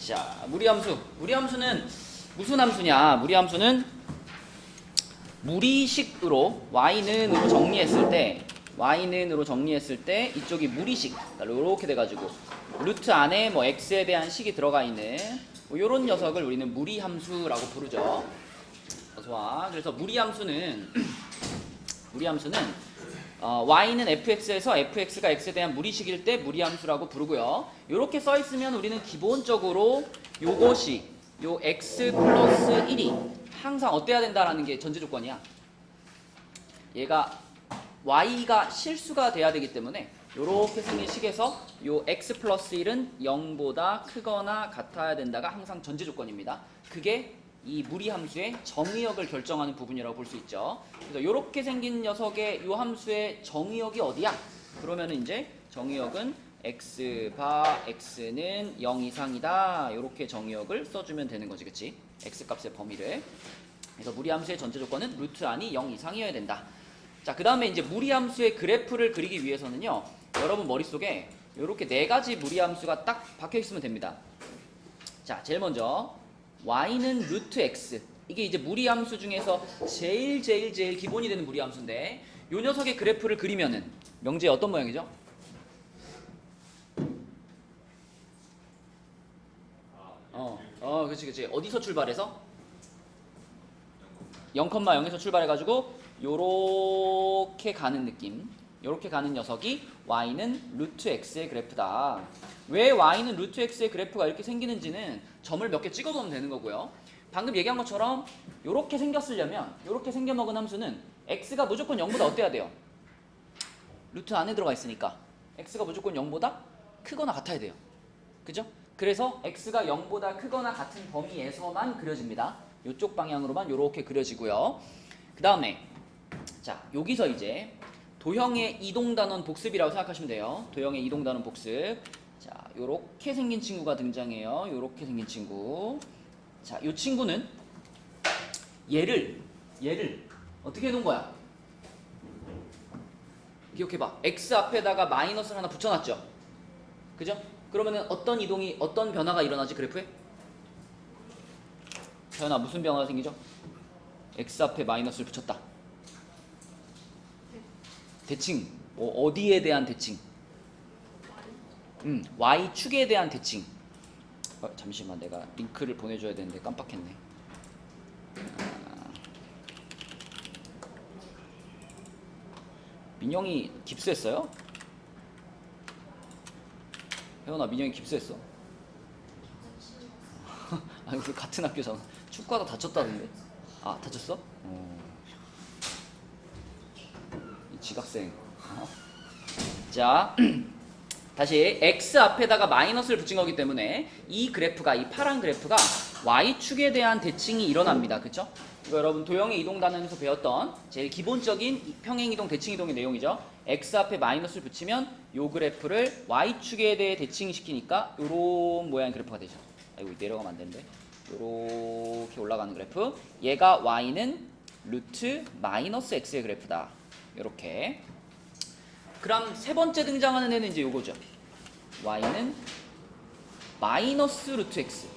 자, 무리함수. 무리함수는 무슨 함수냐? 무리함수는 무리식으로 y는으로 정리했을 때 이쪽이 무리식. 이렇게 돼가지고 루트 안에 뭐 x에 대한 식이 들어가 있는 뭐 이런 녀석을 우리는 무리함수라고 부르죠. 좋아. 그래서 무리함수는 y는 fx에서 fx가 x에 대한 무리식일 때 무리함수라고 부르고요. 이렇게 써 있으면 우리는 기본적으로 요것이 요 x 플러스 1이 항상 어때야 된다라는 게 전제 조건이야. 얘가 y가 실수가 돼야 되기 때문에 이렇게 생긴 식에서 요 x 플러스 1은 0보다 크거나 같아야 된다가 항상 전제 조건입니다. 그게 이 무리함수의 정의역을 결정하는 부분이라고 볼 수 있죠. 그래서 이렇게 생긴 녀석의 이 함수의 정의역이 어디야? 그러면은 이제 정의역은 x 바 x는 0 이상이다. 이렇게 정의역을 써주면 되는 거지, 그치? x 값의 범위를. 그래서 무리함수의 전제 조건은 루트 안이 0 이상이어야 된다. 자, 그 다음에 이제 무리함수의 그래프를 그리기 위해서는요, 여러분 머릿속에 이렇게 네 가지 무리함수가 딱 박혀 있으면 됩니다. 자, 제일 먼저 y는 루트 x. 이게 이제 무리함수 중에서 제일 기본이 되는 무리함수인데, 이 녀석의 그래프를 그리면은 명제에 어떤 모양이죠? 그치. 어디서 출발해서? 0,0에서 출발해가지고 요렇게 가는 느낌. 요렇게 가는 녀석이 y는 루트 x의 그래프다. 왜 y는 루트 x의 그래프가 이렇게 생기는지는 점을 몇 개 찍어 놓으면 되는 거고요. 방금 얘기한 것처럼 요렇게 생겼으려면, 요렇게 생겨먹은 함수는 x가 무조건 0보다 어때야 돼요? 루트 안에 들어가 있으니까 x가 무조건 0보다 크거나 같아야 돼요. 그죠? 그래서 x가 0보다 크거나 같은 범위에서만 그려집니다. 요쪽 방향으로만 요렇게 그려지고요. 그 다음에 자, 여기서 이제 도형의 이동단원 복습이라고 생각하시면 돼요. 도형의 이동단원 복습. 자, 요렇게 생긴 친구가 등장해요. 요렇게 생긴 친구. 자, 요 친구는 얘를 어떻게 해놓은 거야? 기억해봐. x 앞에다가 마이너스를 하나 붙여놨죠. 그죠? 그러면은 어떤 변화가 일어나지, 그래프에? 무슨 변화가 생기죠? x 앞에 마이너스를 붙였다. 대칭. 어디에 대한 대칭? y축에 대한 대칭. 잠시만, 내가 링크를 보내줘야 되는데 깜빡했네. 민영이 깁스했어요? 혜원아, 민영이 깁스했어. 아니, 우리 같은 학교잖아. 축구하다 다쳤다던데. 아, 다쳤어? 이 지각생. 자, 다시 x 앞에다가 마이너스를 붙인 거기 때문에 이 그래프가, 이 파란 그래프가 y축에 대한 대칭이 일어납니다. 그쵸? 이거 여러분 도형의 이동단원에서 배웠던 제일 기본적인 평행이동, 대칭이동의 내용이죠. x 앞에 마이너스를 붙이면 요 그래프를 y축에 대해 대칭시키니까 요런 모양의 그래프가 되죠. 아이고, 내려가면 안 되는데. 요렇게 올라가는 그래프. 얘가 y는 루트 마이너스 x의 그래프다. 요렇게. 그럼 세 번째 등장하는 애는 이제 요거죠. y는 마이너스 루트 x.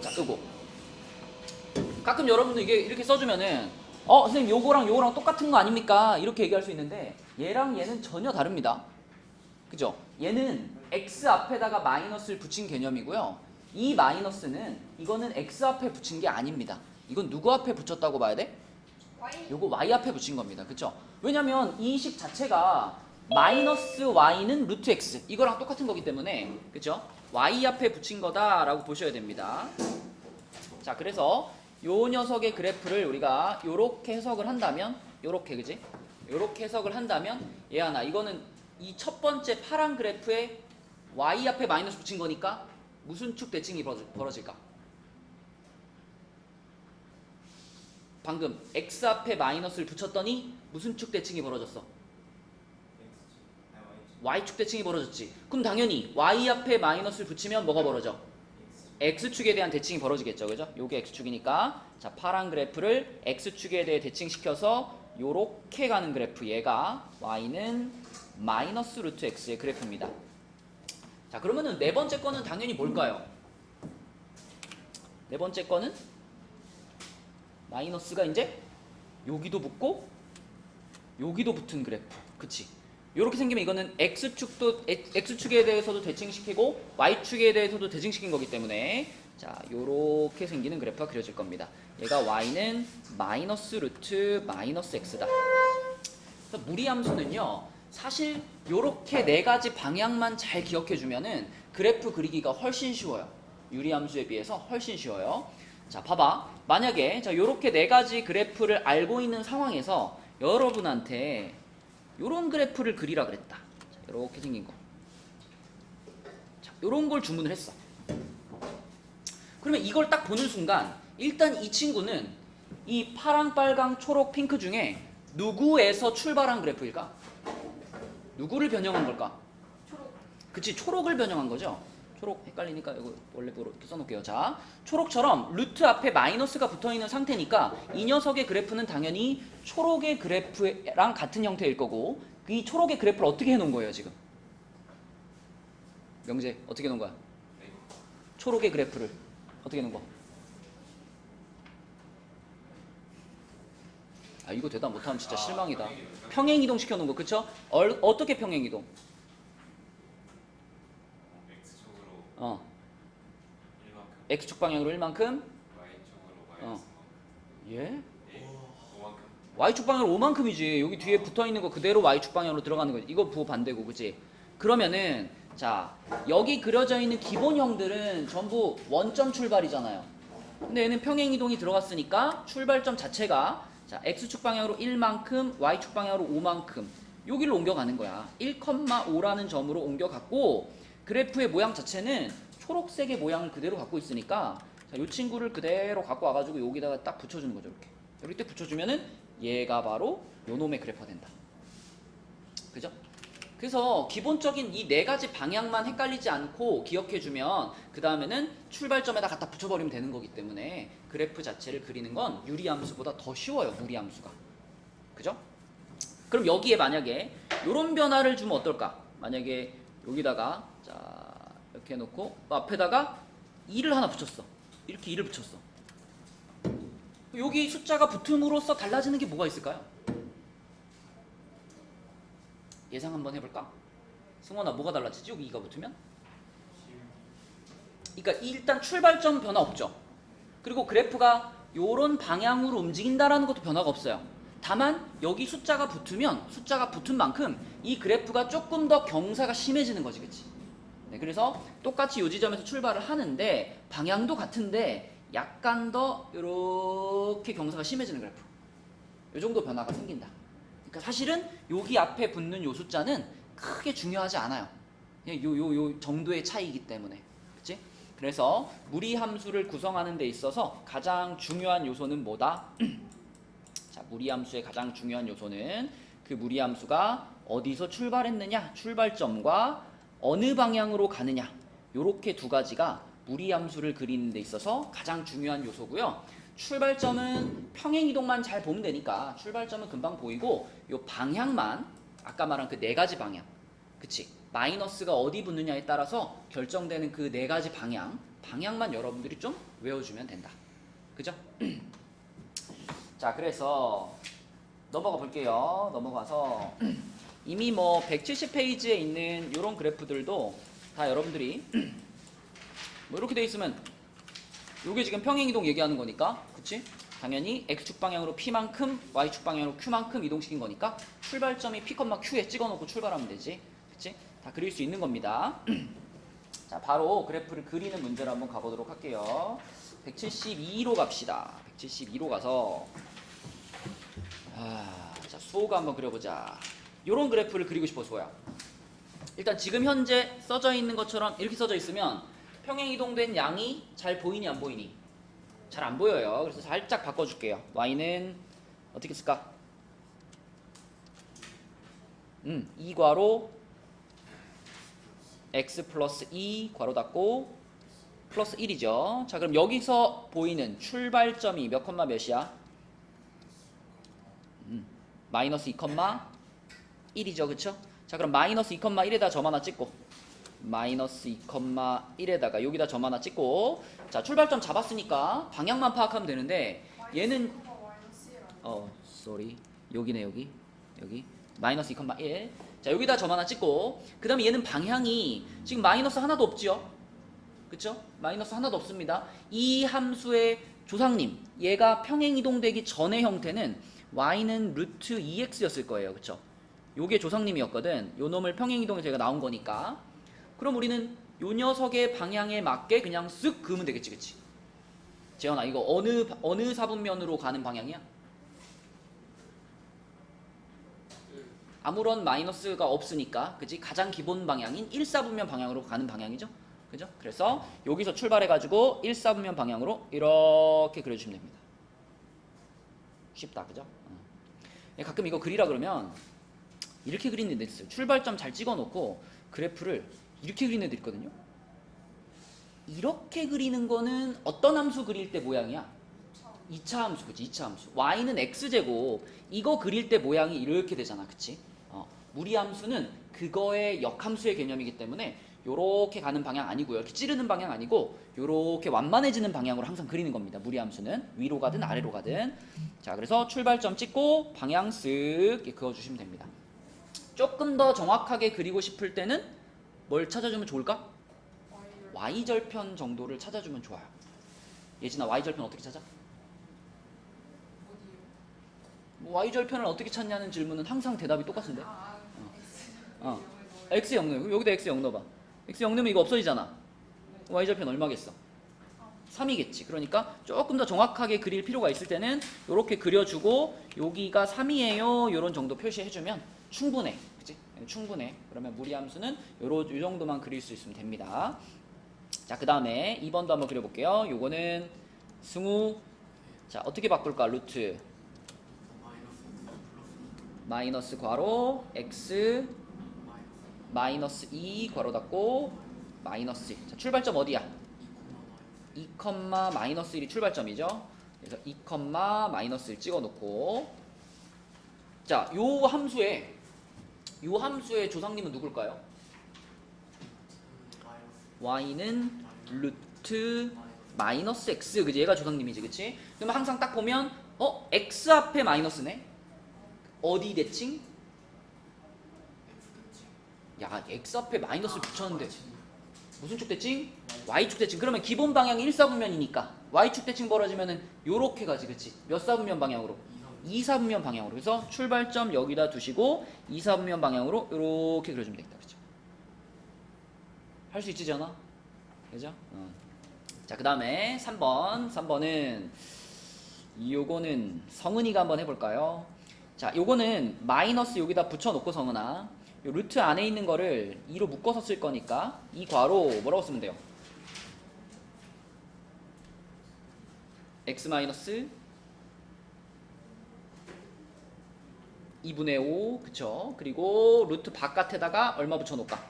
자, 요거. 가끔 여러분들 이게 이렇게 써주면은 선생님 요거랑 똑같은 거 아닙니까? 이렇게 얘기할 수 있는데 얘랑 얘는 전혀 다릅니다. 그죠? 얘는 x 앞에다가 마이너스를 붙인 개념이고요. 이 마이너스는 이거는 x 앞에 붙인 게 아닙니다. 이건 누구 앞에 붙였다고 봐야 돼? 요거 y 앞에 붙인 겁니다. 그쵸? 왜냐면 이 식 자체가 마이너스 y는 루트 x 이거랑 똑같은 거기 때문에, 그쵸? y 앞에 붙인 거다라고 보셔야 됩니다. 자, 그래서 요 녀석의 그래프를 우리가 요렇게 해석을 한다면, 요렇게, 그지? 요렇게 해석을 한다면, 얘하나, 이거는 이 첫 번째 파란 그래프에 y 앞에 마이너스 붙인 거니까 무슨 축 대칭이 벌어질까? 방금 x 앞에 마이너스를 붙였더니 무슨 축 대칭이 벌어졌어? y축 대칭이 벌어졌지. 그럼 당연히 y 앞에 마이너스를 붙이면 뭐가 벌어져? x축에 대한 대칭이 벌어지겠죠. 그죠? 요게 x축이니까, 자, 파란 그래프를 x축에 대해 대칭시켜서 요렇게 가는 그래프, 얘가 y는 마이너스 루트 x의 그래프입니다. 자, 그러면은 네 번째 거는 당연히 뭘까요? 네 번째 거는 마이너스가 이제 여기도 붙고 여기도 붙은 그래프. 그치? 이렇게 생기면 이거는 X축에 대해서도 대칭시키고 Y축에 대해서도 대칭시킨 거기 때문에 자, 요렇게 생기는 그래프가 그려질 겁니다. 얘가 Y는 마이너스 루트 마이너스 X다. 그래서 무리함수는요, 사실 요렇게 네 가지 방향만 잘 기억해주면은 그래프 그리기가 훨씬 쉬워요. 유리함수에 비해서 훨씬 쉬워요. 자, 봐봐. 만약에 자, 요렇게 네 가지 그래프를 알고 있는 상황에서 여러분한테 요런 그래프를 그리라 그랬다. 자, 요렇게 생긴 거. 자, 요런 걸 주문을 했어. 그러면 이걸 딱 보는 순간 일단 이 친구는 이 파랑, 빨강, 초록, 핑크 중에 누구에서 출발한 그래프일까? 누구를 변형한 걸까? 초록. 그치, 초록을 변형한 거죠. 초록 헷갈리니까 이거 원래대로 이렇게 써놓을게요. 자, 초록처럼 루트 앞에 마이너스가 붙어있는 상태니까 이 녀석의 그래프는 당연히 초록의 그래프랑 같은 형태일 거고, 이 초록의 그래프를 어떻게 해놓은 거예요 지금? 명재 어떻게 해놓은 거야? 초록의 그래프를 어떻게 해놓은 거? 아, 이거 대답 못하면 진짜 실망이다. 평행이동 시켜놓은 거, 그쵸? 어떻게 평행이동? X축으로 1만큼, X축 방향으로 1만큼? Y축으로 마이너스 예? 5만큼. Y축 방향으로 5만큼이지. 여기 뒤에 붙어있는 거 그대로 Y축 방향으로 들어가는 거지. 이거 부호 반대고, 그치? 그러면은 자, 여기 그려져 있는 기본형들은 전부 원점 출발이잖아요. 근데 얘는 평행이동이 들어갔으니까 출발점 자체가 자, X축 방향으로 1만큼, Y축 방향으로 5만큼 여기를 옮겨가는 거야. 1,5라는 점으로 옮겨갔고, 그래프의 모양 자체는 초록색의 모양을 그대로 갖고 있으니까 자, 이 친구를 그대로 갖고 와가지고 여기다가 딱 붙여주는 거죠. 이렇게. 이렇게 붙여주면은 얘가 바로 요 놈의 그래프가 된다. 그죠? 그래서 기본적인 이 네 가지 방향만 헷갈리지 않고 기억해주면 그 다음에는 출발점에다 갖다 붙여버리면 되는 거기 때문에 그래프 자체를 그리는 건 유리함수보다 더 쉬워요. 무리함수가. 그죠? 그럼 여기에 만약에 이런 변화를 주면 어떨까? 만약에 여기다가 자 이렇게 해놓고 앞에다가 2를 하나 붙였어. 이렇게 2를 붙였어. 여기 숫자가 붙음으로써 달라지는 게 뭐가 있을까요? 예상 한번 해볼까? 승원아, 뭐가 달라지지? 여기 2가 붙으면? 그러니까 일단 출발점 변화 없죠. 그리고 그래프가 요런 방향으로 움직인다라는 것도 변화가 없어요. 다만 여기 숫자가 붙으면 숫자가 붙은 만큼 이 그래프가 조금 더 경사가 심해지는 거지, 그치? 네, 그래서 똑같이 요 지점에서 출발을 하는데 방향도 같은데 약간 더 이렇게 경사가 심해지는 그래프. 요 정도 변화가 생긴다. 그러니까 사실은 여기 앞에 붙는 요 숫자는 크게 중요하지 않아요. 그냥 요 정도의 차이이기 때문에. 그치? 그래서 무리함수를 구성하는 데 있어서 가장 중요한 요소는 뭐다? 자, 무리함수의 가장 중요한 요소는 그 무리함수가 어디서 출발했느냐, 출발점과 어느 방향으로 가느냐, 요렇게 두 가지가 무리함수를 그리는 데 있어서 가장 중요한 요소고요. 출발점은 평행이동만 잘 보면 되니까 출발점은 금방 보이고 요 방향만 아까 말한 그 네 가지 방향, 그치? 마이너스가 어디 붙느냐에 따라서 결정되는 그 네 가지 방향만 여러분들이 좀 외워주면 된다. 그죠? 자, 그래서 넘어가 볼게요. 넘어가서 이미 뭐 170페이지에 있는 요런 그래프들도 다 여러분들이 뭐 이렇게 돼 있으면 요게 지금 평행이동 얘기하는 거니까, 그치? 당연히 X축 방향으로 P만큼, Y축 방향으로 Q만큼 이동시킨 거니까 출발점이 P, Q에 찍어놓고 출발하면 되지, 그치? 다 그릴 수 있는 겁니다. 자, 바로 그래프를 그리는 문제로 한번 가보도록 할게요. 172로 갑시다. 172로 가서 자, 수호가 한번 그려보자. 요런 그래프를 그리고 싶어, 수호야. 일단 지금 현재 써져 있는 것처럼 이렇게 써져 있으면 평행이동된 양이 잘 보이니 안 보이니? 잘 안 보여요. 그래서 살짝 바꿔줄게요. y는 어떻게 쓸까? 2괄호 x 플러스 2 괄호 닫고 플러스 1이죠. 자, 그럼 여기서 보이는 출발점이 몇 컴마 몇이야? 마이너스 2 컴마 1이죠. 그쵸? 자, 그럼 마이너스 2 컴마 1에다 점 하나 찍고 마이너스 2,1에다가 여기다 점 하나 찍고 자 출발점 잡았으니까 방향만 파악하면 되는데 얘는 쏘리 여기네 여기 마이너스 2,1 자 여기다 점 하나 찍고 그 다음에 얘는 방향이 지금 마이너스 하나도 없지요 그쵸? 마이너스 하나도 없습니다. 이 함수의 조상님 얘가 평행이동되기 전의 형태는 y는 루트 2x였을 거예요 그쵸? 요게 조상님이었거든 요 놈을 평행이동해서 얘가 나온 거니까 그럼 우리는 요 녀석의 방향에 맞게 그냥 쓱 그으면 되겠지 그치? 재현아 이거 어느 사분면으로 가는 방향이야? 아무런 마이너스가 없으니까 그치? 가장 기본 방향인 1사분면 방향으로 가는 방향이죠 그죠? 그래서 여기서 출발해가지고 1사분면 방향으로 이렇게 그려주시면 됩니다 쉽다 그죠? 가끔 이거 그리라 그러면 이렇게 그리는 애들 있어요 출발점 잘 찍어놓고 그래프를 이렇게 그리는 애들 있거든요 이렇게 그리는 거는 어떤 함수 그릴 때 모양이야? 2차 함수 그치 2차 함수 y는 x제곱 이거 그릴 때 모양이 이렇게 되잖아 그치 무리함수는 그거의 역함수의 개념이기 때문에 요렇게 가는 방향 아니고요 이렇게 찌르는 방향 아니고 요렇게 완만해지는 방향으로 항상 그리는 겁니다 무리함수는 위로 가든 아래로 가든 자 그래서 출발점 찍고 방향 쓱 그어주시면 됩니다 조금 더 정확하게 그리고 싶을 때는 뭘 찾아주면 좋을까? y절편 정도를 찾아주면 좋아요 예진아 y절편 어떻게 찾아? y절편을 어떻게 찾냐는 질문은 항상 대답이 똑같은데 x 0 넣어 여기다 x 0 넣어봐 x 0 넣으면 이거 없어지잖아 y절편 얼마겠어? 3이겠지 그러니까 조금 더 정확하게 그릴 필요가 있을 때는 이렇게 그려주고 여기가 3이에요 요런 정도 표시해주면 충분해 그치? 충분해 그러면 무리함수는 요 정도만 그릴 수 있으면 됩니다 자 그 다음에 2번도 한번 그려볼게요 요거는 승우 자 어떻게 바꿀까 루트 마이너스 괄호 x 마이너스 2 괄호 닫고 마이너스 1. 자 출발점 어디야? 2, 마이너스 1이 출발점이죠. 그래서 2, 마이너스 1 찍어놓고 자 요 함수의 조상님은 누굴까요? y는 루트 마이너스 x 그지? 얘가 조상님이지 그치? 그러면 항상 딱 보면 x 앞에 마이너스네? 어디 대칭? 야 x 앞에 마이너스를 붙였는데 무슨 축 대칭? y축 대칭 그러면 기본 방향이 1사분면이니까 y축 대칭 벌어지면은 요렇게 가지 그치? 몇 사분면 방향으로? 2사분면 방향으로 그래서 출발점 여기다 두시고 2사분면 방향으로 요렇게 그려주면 되겠다 그쵸? 할 수 있지 않아? 그죠? 자 그 다음에 3번은 요거는 성은이가 한번 해볼까요? 자 요거는 마이너스 여기다 붙여놓고 성은아 요 루트 안에 있는 거를 2로 묶어서 쓸 거니까 이 괄호 뭐라고 쓰면 돼요? x 마이너스 2분의 5 그쵸? 그리고 루트 바깥에다가 얼마 붙여놓을까?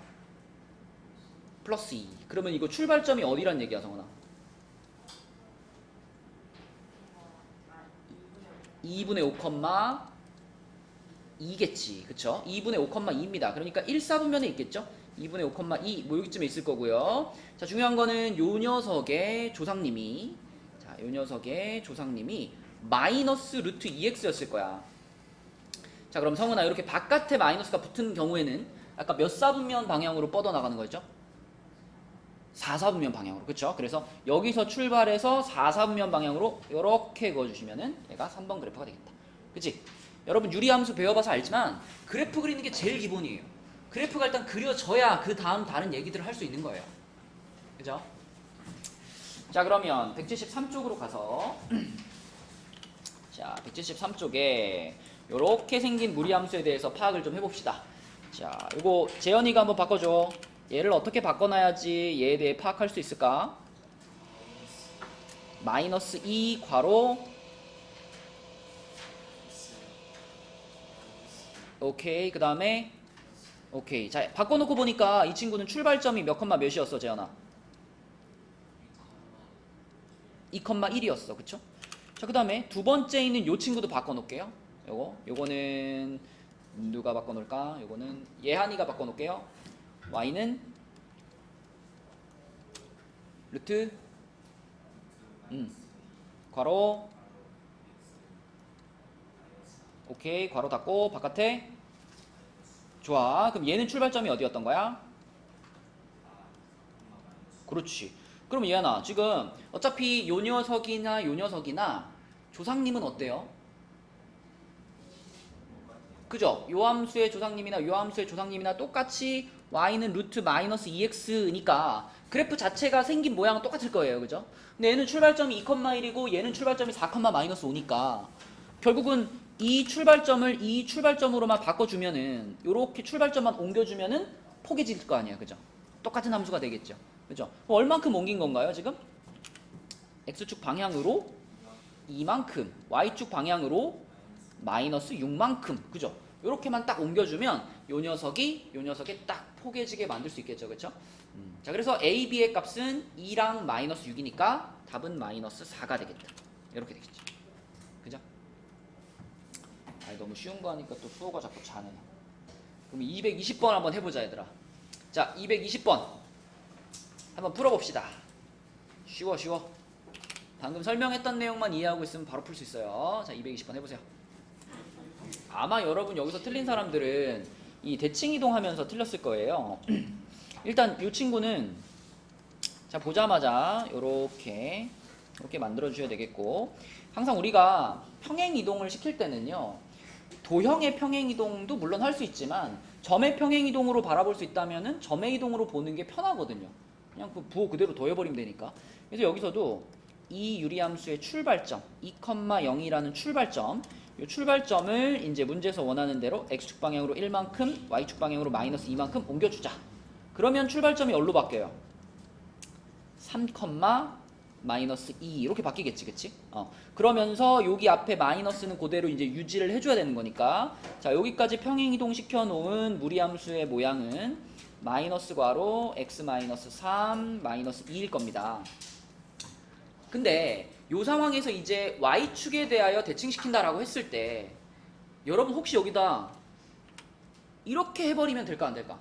플러스 2 그러면 이거 출발점이 어디란 얘기야 성은아? 2분의 5, 2겠지 그쵸? 2분의 5, 2입니다 그러니까 1사분면에 있겠죠? 2분의 5, 2 뭐 여기쯤에 있을 거고요 자 중요한 거는 요 녀석의 조상님이 마이너스 루트 2x였을 거야 자 그럼 성은아 이렇게 바깥에 마이너스가 붙은 경우에는 아까 몇 사분면 방향으로 뻗어나가는 거였죠? 4사분면 방향으로 그쵸? 그래서 여기서 출발해서 4사분면 방향으로 이렇게 그어주시면은 얘가 3번 그래프가 되겠다 그치? 여러분 유리함수 배워봐서 알지만 그래프 그리는 게 제일 기본이에요 그래프가 일단 그려져야 그 다음 다른 얘기들을 할 수 있는 거예요 그죠? 자 그러면 173쪽으로 가서 자 173쪽에 요렇게 생긴 무리함수에 대해서 파악을 좀 해봅시다 자 요거 재현이가 한번 바꿔줘 얘를 어떻게 바꿔놔야지 얘에 대해 파악할 수 있을까? 마이너스 2 괄호 오케이 그 다음에 오케이 자 바꿔놓고 보니까 이 친구는 출발점이 몇 컴마 몇이었어 재현아? 2,1이었어 그쵸? 자 그 다음에 두 번째 있는 요 친구도 바꿔놓을게요 요거는 누가 바꿔놓을까? 요거는 예한이가 바꿔놓을게요 y는 루트 괄호 오케이 괄호 닫고 바깥에 좋아. 그럼 얘는 출발점이 어디였던 거야? 그렇지. 그럼 얘나 지금 어차피 요 녀석이나 조상님은 어때요? 그죠? 요 함수의 조상님이나 요 함수의 조상님이나 똑같이 y는 루트 마이너스 2x니까 그래프 자체가 생긴 모양은 똑같을 거예요. 그죠? 근데 얘는 출발점이 2,1이고 얘는 출발점이 4, 마이너스 5니까 결국은 이 출발점을 이 출발점으로만 바꿔주면은 요렇게 출발점만 옮겨주면은 포개질 거 아니에요. 그죠? 똑같은 함수가 되겠죠. 그죠? 그럼 얼만큼 옮긴 건가요, 지금? x축 방향으로 2만큼, y축 방향으로 마이너스 6만큼. 그죠? 요렇게만 딱 옮겨주면 요 녀석이 딱 포개지게 만들 수 있겠죠. 그쵸? 자, 그래서 a, b의 값은 2랑 마이너스 6이니까 답은 마이너스 4가 되겠다. 이렇게 되겠죠. 그죠? 아니, 너무 쉬운 거 하니까 또 수호가 자꾸 자네. 그럼 220번 한번 해보자, 얘들아. 자, 220번. 한번 풀어봅시다. 쉬워. 방금 설명했던 내용만 이해하고 있으면 바로 풀 수 있어요. 자, 220번 해보세요. 아마 여러분 여기서 틀린 사람들은 이 대칭 이동하면서 틀렸을 거예요. 일단 이 친구는 자 보자마자 이렇게 만들어 주셔야 되겠고, 항상 우리가 평행 이동을 시킬 때는요, 도형의 평행 이동도 물론 할 수 있지만 점의 평행 이동으로 바라볼 수 있다면은 점의 이동으로 보는 게 편하거든요. 그냥 그 부호 그대로 더해버리면 되니까. 그래서 여기서도 이 유리함수의 출발점 2,0이라는 출발점, 이 출발점을 이제 문제에서 원하는 대로 x축 방향으로 1만큼, y축 방향으로 마이너스 2만큼 옮겨주자. 그러면 출발점이 어디로 바뀌어요? 3, 마이너스 2 이렇게 바뀌겠지, 그치? 그러면서 여기 앞에 마이너스는 그대로 이제 유지를 해줘야 되는 거니까, 자 여기까지 평행 이동 시켜 놓은 무리함수의 모양은 마이너스 괄호 x 마이너스 3 마이너스 2일 겁니다. 근데 이 상황에서 이제 y축에 대하여 대칭시킨다라고 했을 때 여러분 혹시 여기다 이렇게 해버리면 될까 안 될까?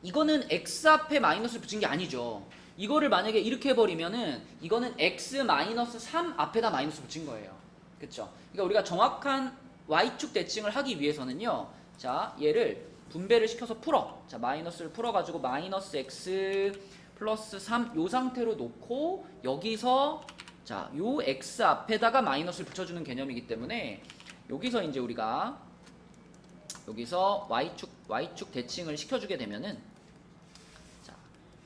이거는 x 앞에 마이너스를 붙인 게 아니죠. 이거를 만약에 이렇게 해버리면은 이거는 x 마이너스 3 앞에다 마이너스 붙인 거예요. 그쵸? 그러니까 우리가 정확한 y축 대칭을 하기 위해서는요, 자 얘를 분배를 시켜서 풀어. 자 마이너스를 풀어가지고 마이너스 x 플러스 3 요 상태로 놓고 여기서 자 요 x 앞에다가 마이너스를 붙여주는 개념이기 때문에 여기서 이제 우리가 여기서 y축 대칭을 시켜주게 되면은 자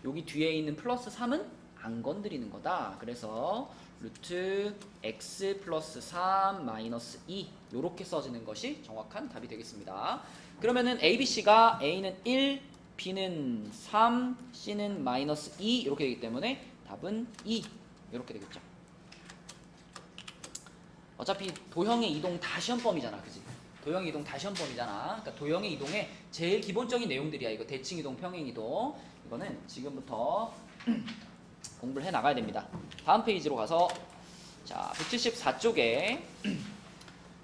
여기 뒤에 있는 플러스 3은 안 건드리는 거다. 그래서 루트 x 플러스 3 마이너스 2 요렇게 써지는 것이 정확한 답이 되겠습니다. 그러면은 ABC가 A는 1, B는 3, C는 마이너스 2 이렇게 되기 때문에 답은 2 이렇게 되겠죠. 어차피 도형의 이동 다 시험범위잖아, 그지? 도형의 이동 다 시험범위잖아. 그러니까 도형의 이동의 제일 기본적인 내용들이야. 이거 대칭 이동, 평행 이동. 이거는 지금부터 공부를 해 나가야 됩니다. 다음 페이지로 가서 자 174쪽에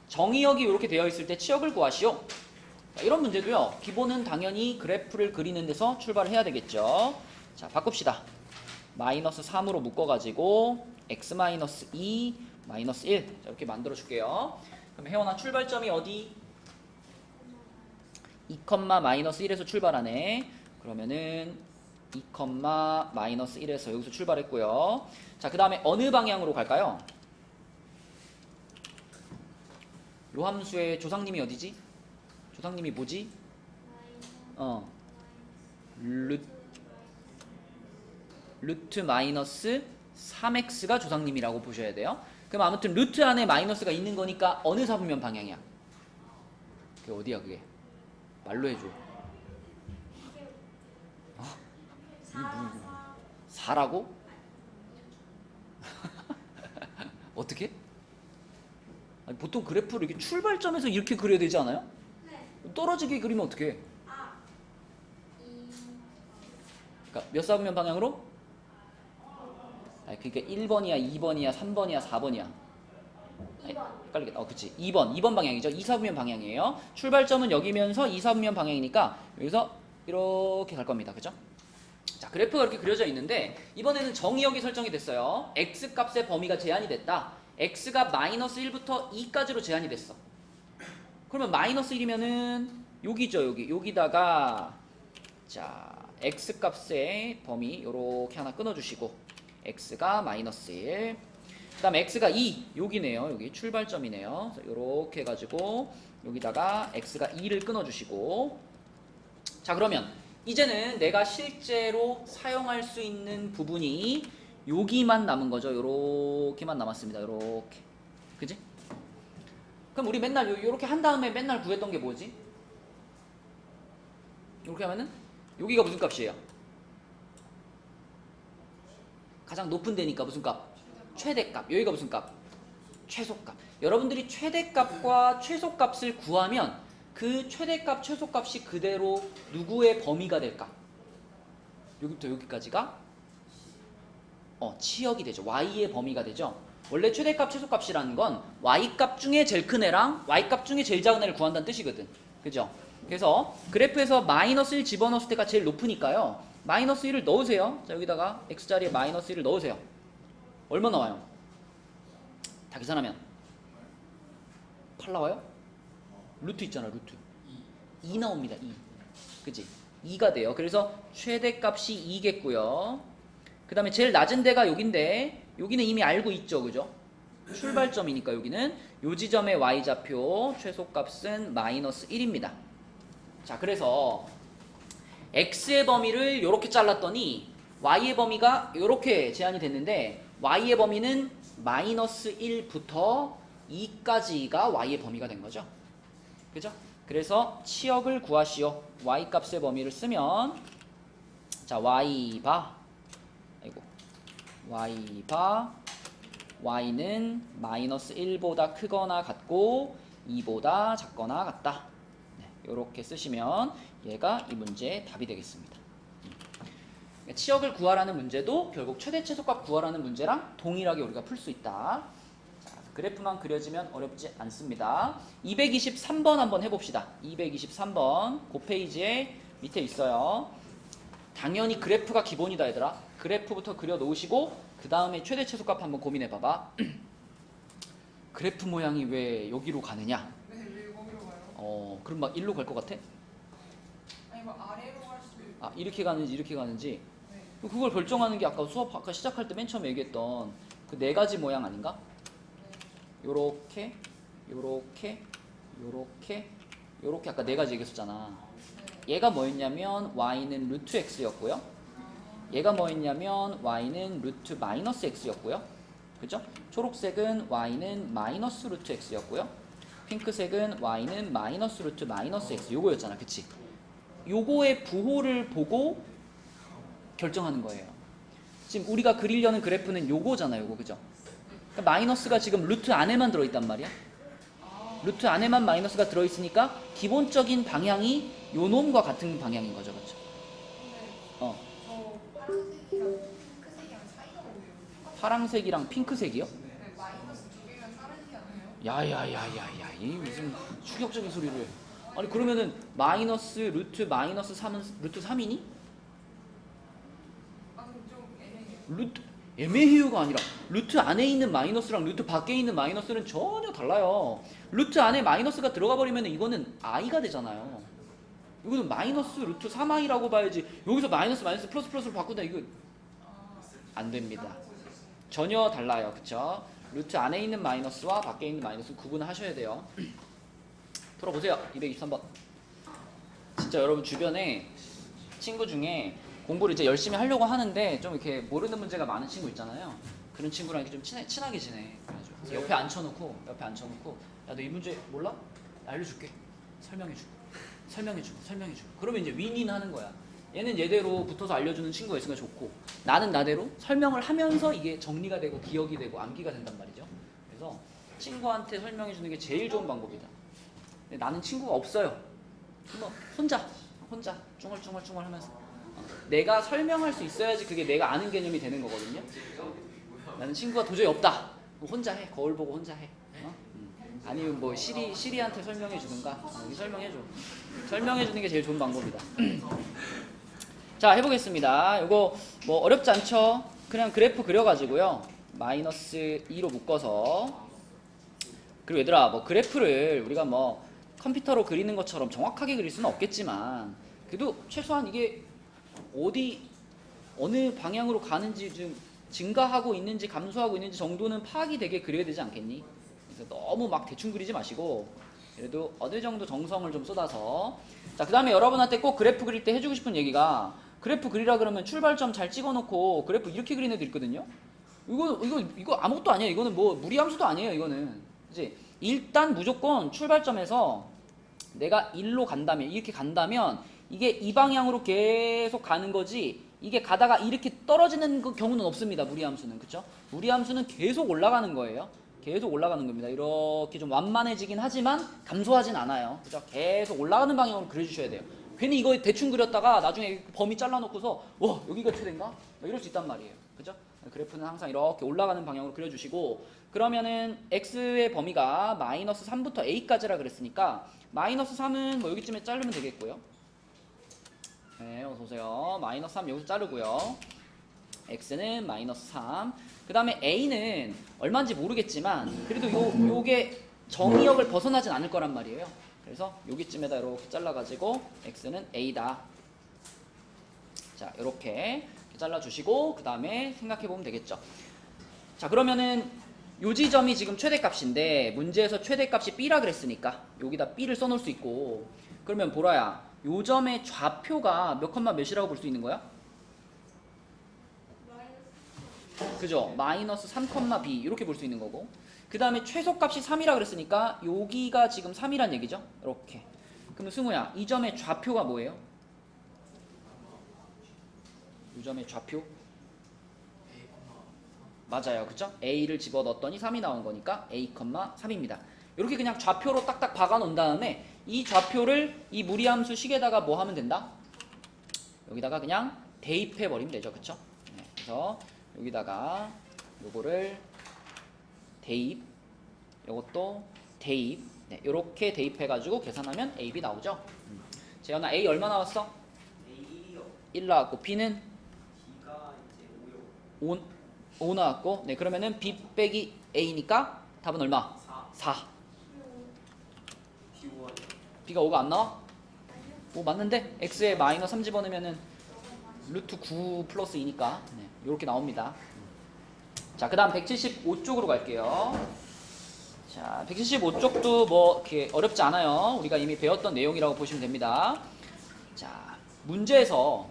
정의역이 이렇게 되어 있을 때 치역을 구하시오. 자, 이런 문제도요, 기본은 당연히 그래프를 그리는 데서 출발을 해야 되겠죠. 자 바꿉시다. 마이너스 3으로 묶어가지고 x 마이너스 2 마이너스 1 자, 이렇게 만들어 줄게요. 그럼 혜원아 출발점이 어디? 2, 마이너스 1에서 출발하네. 그러면은 2, 마이너스 1에서 여기서 출발했고요. 자 그 다음에 어느 방향으로 갈까요? 요 함수의 조상님이 어디지? 조상님이 뭐지? 루트 마이너스 3x가 조상님이라고 보셔야 돼요. 그럼 아무튼 루트 안에 마이너스가 있는 거니까 어느 사분면 방향이야? 그게 어디야 그게? 말로 해줘. 이게 뭐고? 4라고? 어떻게? 아니, 보통 그래프를 이렇게 출발점에서 이렇게 그려야 되지 않아요? 네. 떨어지게 그리면 어떻게? 그러니까 몇 사분면 방향으로? 아니, 그러니까 1번이야, 2번이야, 3번이야, 4번이야. 2번. 헷갈리겠다. 그치. 2번 방향이죠. 2사분면 방향이에요. 출발점은 여기면서 2사분면 방향이니까 여기서 이렇게 갈 겁니다. 그죠? 자, 그 그래프가 이렇게 그려져 있는데 이번에는 정의역이 설정이 됐어요. x 값의 범위가 제한이 됐다. x가 마이너스 1부터 2까지로 제한이 됐어. 그러면 마이너스 1이면은 여기죠. 여기다가 자 x 값의 범위 요렇게 하나 끊어주시고 x가 마이너스 1, 그 다음에 x가 2 여기네요. 여기 출발점이네요. 요렇게 해가지고 여기다가 x가 2를 끊어주시고, 자 그러면 이제는 내가 실제로 사용할 수 있는 부분이 여기만 남은 거죠. 요렇게만 남았습니다. 요렇게, 그지? 그럼 우리 맨날 요렇게 한 다음에 맨날 구했던 게 뭐지? 요렇게 하면은 여기가 무슨 값이에요? 가장 높은 데니까 무슨 값? 최대값. 여기가 무슨 값? 최소값. 여러분들이 최대값과 최소값을 구하면 그 최대값, 최소값이 그대로 누구의 범위가 될까? 여기부터 여기까지가 치역이 되죠. y의 범위가 되죠. 원래 최대값, 최소값이라는 건 y값 중에 제일 큰 애랑 y값 중에 제일 작은 애를 구한다는 뜻이거든. 그죠? 그래서 그래프에서 마이너스 1 집어넣었을 때가 제일 높으니까요. 마이너스 1을 넣으세요. 자 여기다가 x자리에 마이너스 1을 넣으세요. 얼마 나와요? 다 계산하면 8 나와요? 루트 있잖아. 루트 2 나옵니다. 2. 그치? 2가 돼요. 그래서 최대값이 2겠고요. 그 다음에 제일 낮은 데가 여긴데 여기는 이미 알고 있죠. 그죠? 출발점이니까 여기는 요 지점의 y좌표 최소값은 마이너스 1입니다. 자 그래서 x의 범위를 이렇게 잘랐더니 y의 범위가 이렇게 제한이 됐는데 y의 범위는 마이너스 1부터 2까지가 y의 범위가 된 거죠. 그죠? 그래서 치역을 구하시오. y 값의 범위를 쓰면 자 y바 y는 마이너스 1보다 크거나 같고 2보다 작거나 같다. 이렇게 쓰시면 얘가 이 문제의 답이 되겠습니다. 치역을 구하라는 문제도 결국 최대 최소값 구하라는 문제랑 동일하게 우리가 풀 수 있다. 자, 그래프만 그려지면 어렵지 않습니다. 223번 한번 해봅시다. 223번 그 페이지에 밑에 있어요. 당연히 그래프가 기본이다 얘들아. 그래프부터 그려 놓으시고 그 다음에 최대 최소값 한번 고민해 봐봐. 그래프 모양이 왜 여기로 가느냐? 네, 왜 거기로 가요? 그럼 막 일로 갈 것 같아? 아니 뭐 아래로 갈 수도 있고. 이렇게 가는지 이렇게 가는지 네. 그걸 결정하는 게 아까 시작할 때 맨 처음에 얘기했던 그 네 가지 모양 아닌가? 요렇게 요렇게 요렇게 요렇게 아까 네 가지 얘기했었잖아. 얘가 뭐였냐면 y는 루트 x였고요. 얘가 뭐였냐면 y는 루트 마이너스 x였고요. 그죠? 초록색은 y는 마이너스 루트 x였고요. 핑크색은 y는 마이너스 루트 마이너스 x 요거였잖아. 그치? 요거의 부호를 보고 결정하는 거예요. 지금 우리가 그리려는 그래프는 요거잖아요. 요거 그죠? 그러니까 마이너스가 지금 루트 안에만 들어있단 말이야. 루트 안에만 마이너스가 들어있으니까 기본적인 방향이 요 놈과 같은 방향인 거죠. 그렇죠? 저 파란색이랑 핑크색이랑 차이가 뭐예요? 파랑색이랑 핑크색이요? 네, 마이너스 두 개가 다르지 않아요? 야야야야야, 이 무슨 충격적인 소리를. 아니 그러면은 마이너스 루트 마이너스 3은 루트 3이니? 그럼 좀 애매해요. 루트 애매해요가 아니라 루트 안에 있는 마이너스랑 루트 밖에 있는 마이너스는 전혀 달라요. 루트 안에 마이너스가 들어가 버리면 이거는 i가 되잖아요. 이거는 마이너스 루트 3i라고 봐야지. 여기서 마이너스 플러스 플러스로 바꾸다 이거 안 됩니다. 전혀 달라요. 그쵸? 루트 안에 있는 마이너스와 밖에 있는 마이너스 구분하셔야 돼요. 풀어보세요. 223번. 진짜 여러분 주변에 친구 중에 공부를 이제 열심히 하려고 하는데 좀 이렇게 모르는 문제가 많은 친구 있잖아요. 그런 친구랑 이렇게 좀 친하게 지내. 그래가지고 옆에 앉혀놓고 야, 너 이 문제 몰라? 알려줄게. 설명해주고. 그러면 이제 윈윈 하는 거야. 얘는 얘대로 붙어서 알려주는 친구가 있으니까 좋고 나는 나대로 설명을 하면서 이게 정리가 되고 기억이 되고 암기가 된단 말이죠. 그래서 친구한테 설명해주는 게 제일 좋은 방법이다. 근데 나는 친구가 없어요. 뭐 혼자 쭝얼쭝얼 하면서 내가 설명할 수 있어야지 그게 내가 아는 개념이 되는 거거든요. 나는 친구가 도저히 없다. 뭐 혼자 해. 거울 보고 혼자 해. 아니면 뭐 시리한테 설명해 주든가. 여기 설명해 주는 게 제일 좋은 방법이다. 자, 해보겠습니다. 이거 뭐 어렵지 않죠? 그냥 그래프 그려가지고요. 마이너스 2로 묶어서. 그리고 얘들아, 뭐 그래프를 우리가 뭐 컴퓨터로 그리는 것처럼 정확하게 그릴 수는 없겠지만 그래도 최소한 이게 어느 방향으로 가는지 좀 증가하고 있는지 감소하고 있는지 정도는 파악이 되게 그려야 되지 않겠니? 그래서 너무 막 대충 그리지 마시고 그래도 어느 정도 정성을 좀 쏟아서. 자, 그 다음에 여러분한테 꼭 그래프 그릴 때 해주고 싶은 얘기가, 그래프 그리라 그러면 출발점 잘 찍어놓고 그래프 이렇게 그리는 애들 있거든요. 이거 아무것도 아니에요. 이거는 뭐 무리함수도 아니에요. 이거는 이제 일단 무조건 출발점에서 내가 1로 간다면, 이렇게 간다면 이게 이 방향으로 계속 가는 거지, 이게 가다가 이렇게 떨어지는 경우는 없습니다. 무리함수는. 그쵸? 무리함수는 계속 올라가는 거예요. 계속 올라가는 겁니다. 이렇게 좀 완만해지긴 하지만 감소하진 않아요. 그죠? 계속 올라가는 방향으로 그려주셔야 돼요. 괜히 이거 대충 그렸다가 나중에 범위 잘라놓고서 와, 여기가 최대인가? 이럴 수 있단 말이에요. 그죠? 그래프는 항상 이렇게 올라가는 방향으로 그려주시고, 그러면은 x의 범위가 마이너스 3부터 a까지라 그랬으니까 마이너스 3은 뭐 여기쯤에 자르면 되겠고요. 네, 어서오세요. 마이너스 3 여기서 자르고요. x는 마이너스 3. 그 다음에 a는 얼마인지 모르겠지만 그래도 요게 정의역을 벗어나진 않을 거란 말이에요. 그래서 여기쯤에다 이렇게 잘라가지고 x는 a다. 자, 이렇게 잘라주시고 그 다음에 생각해보면 되겠죠. 자, 그러면은 요 지점이 지금 최대값인데 문제에서 최대값이 b라 그랬으니까 여기다 b를 써놓을 수 있고, 그러면 보라야, 요 점의 좌표가 몇 컴마 몇이라고 볼 수 있는 거야? 그죠? 마이너스 3, b 이렇게 볼 수 있는 거고, 그 다음에 최소값이 3이라 그랬으니까 여기가 지금 3이란 얘기죠? 이렇게. 그러면 승우야, 이 점의 좌표가 뭐예요? 이 점의 좌표? 맞아요. 그쵸? a를 집어넣었더니 3이 나온 거니까 a, 3입니다. 이렇게 그냥 좌표로 딱딱 박아 놓은 다음에 이 좌표를 이 무리함수 식에다가 뭐 하면 된다? 여기다가 그냥 대입해 버리면 되죠. 그쵸? 네, 그래서 여기다가 요거를 대입, 요것도 대입, 네, 요렇게 대입해 가지고 계산하면 a, b 나오죠. 재현아, a 얼마 나왔어? A 1이요. 1 나왔고 b는 B가 이제 5요. 5 나왔고, 네, 그러면은 b 빼기 a니까 답은 얼마? 4. 4. B 5요. b가 5가 안 나와? 5 맞는데 x에 마이너스 3 집어넣으면은 루트 9 플러스 2니까 네, 이렇게 나옵니다. 자, 그 다음 175쪽으로 갈게요. 자, 175쪽도 뭐 이렇게 어렵지 않아요. 우리가 이미 배웠던 내용이라고 보시면 됩니다. 자, 문제에서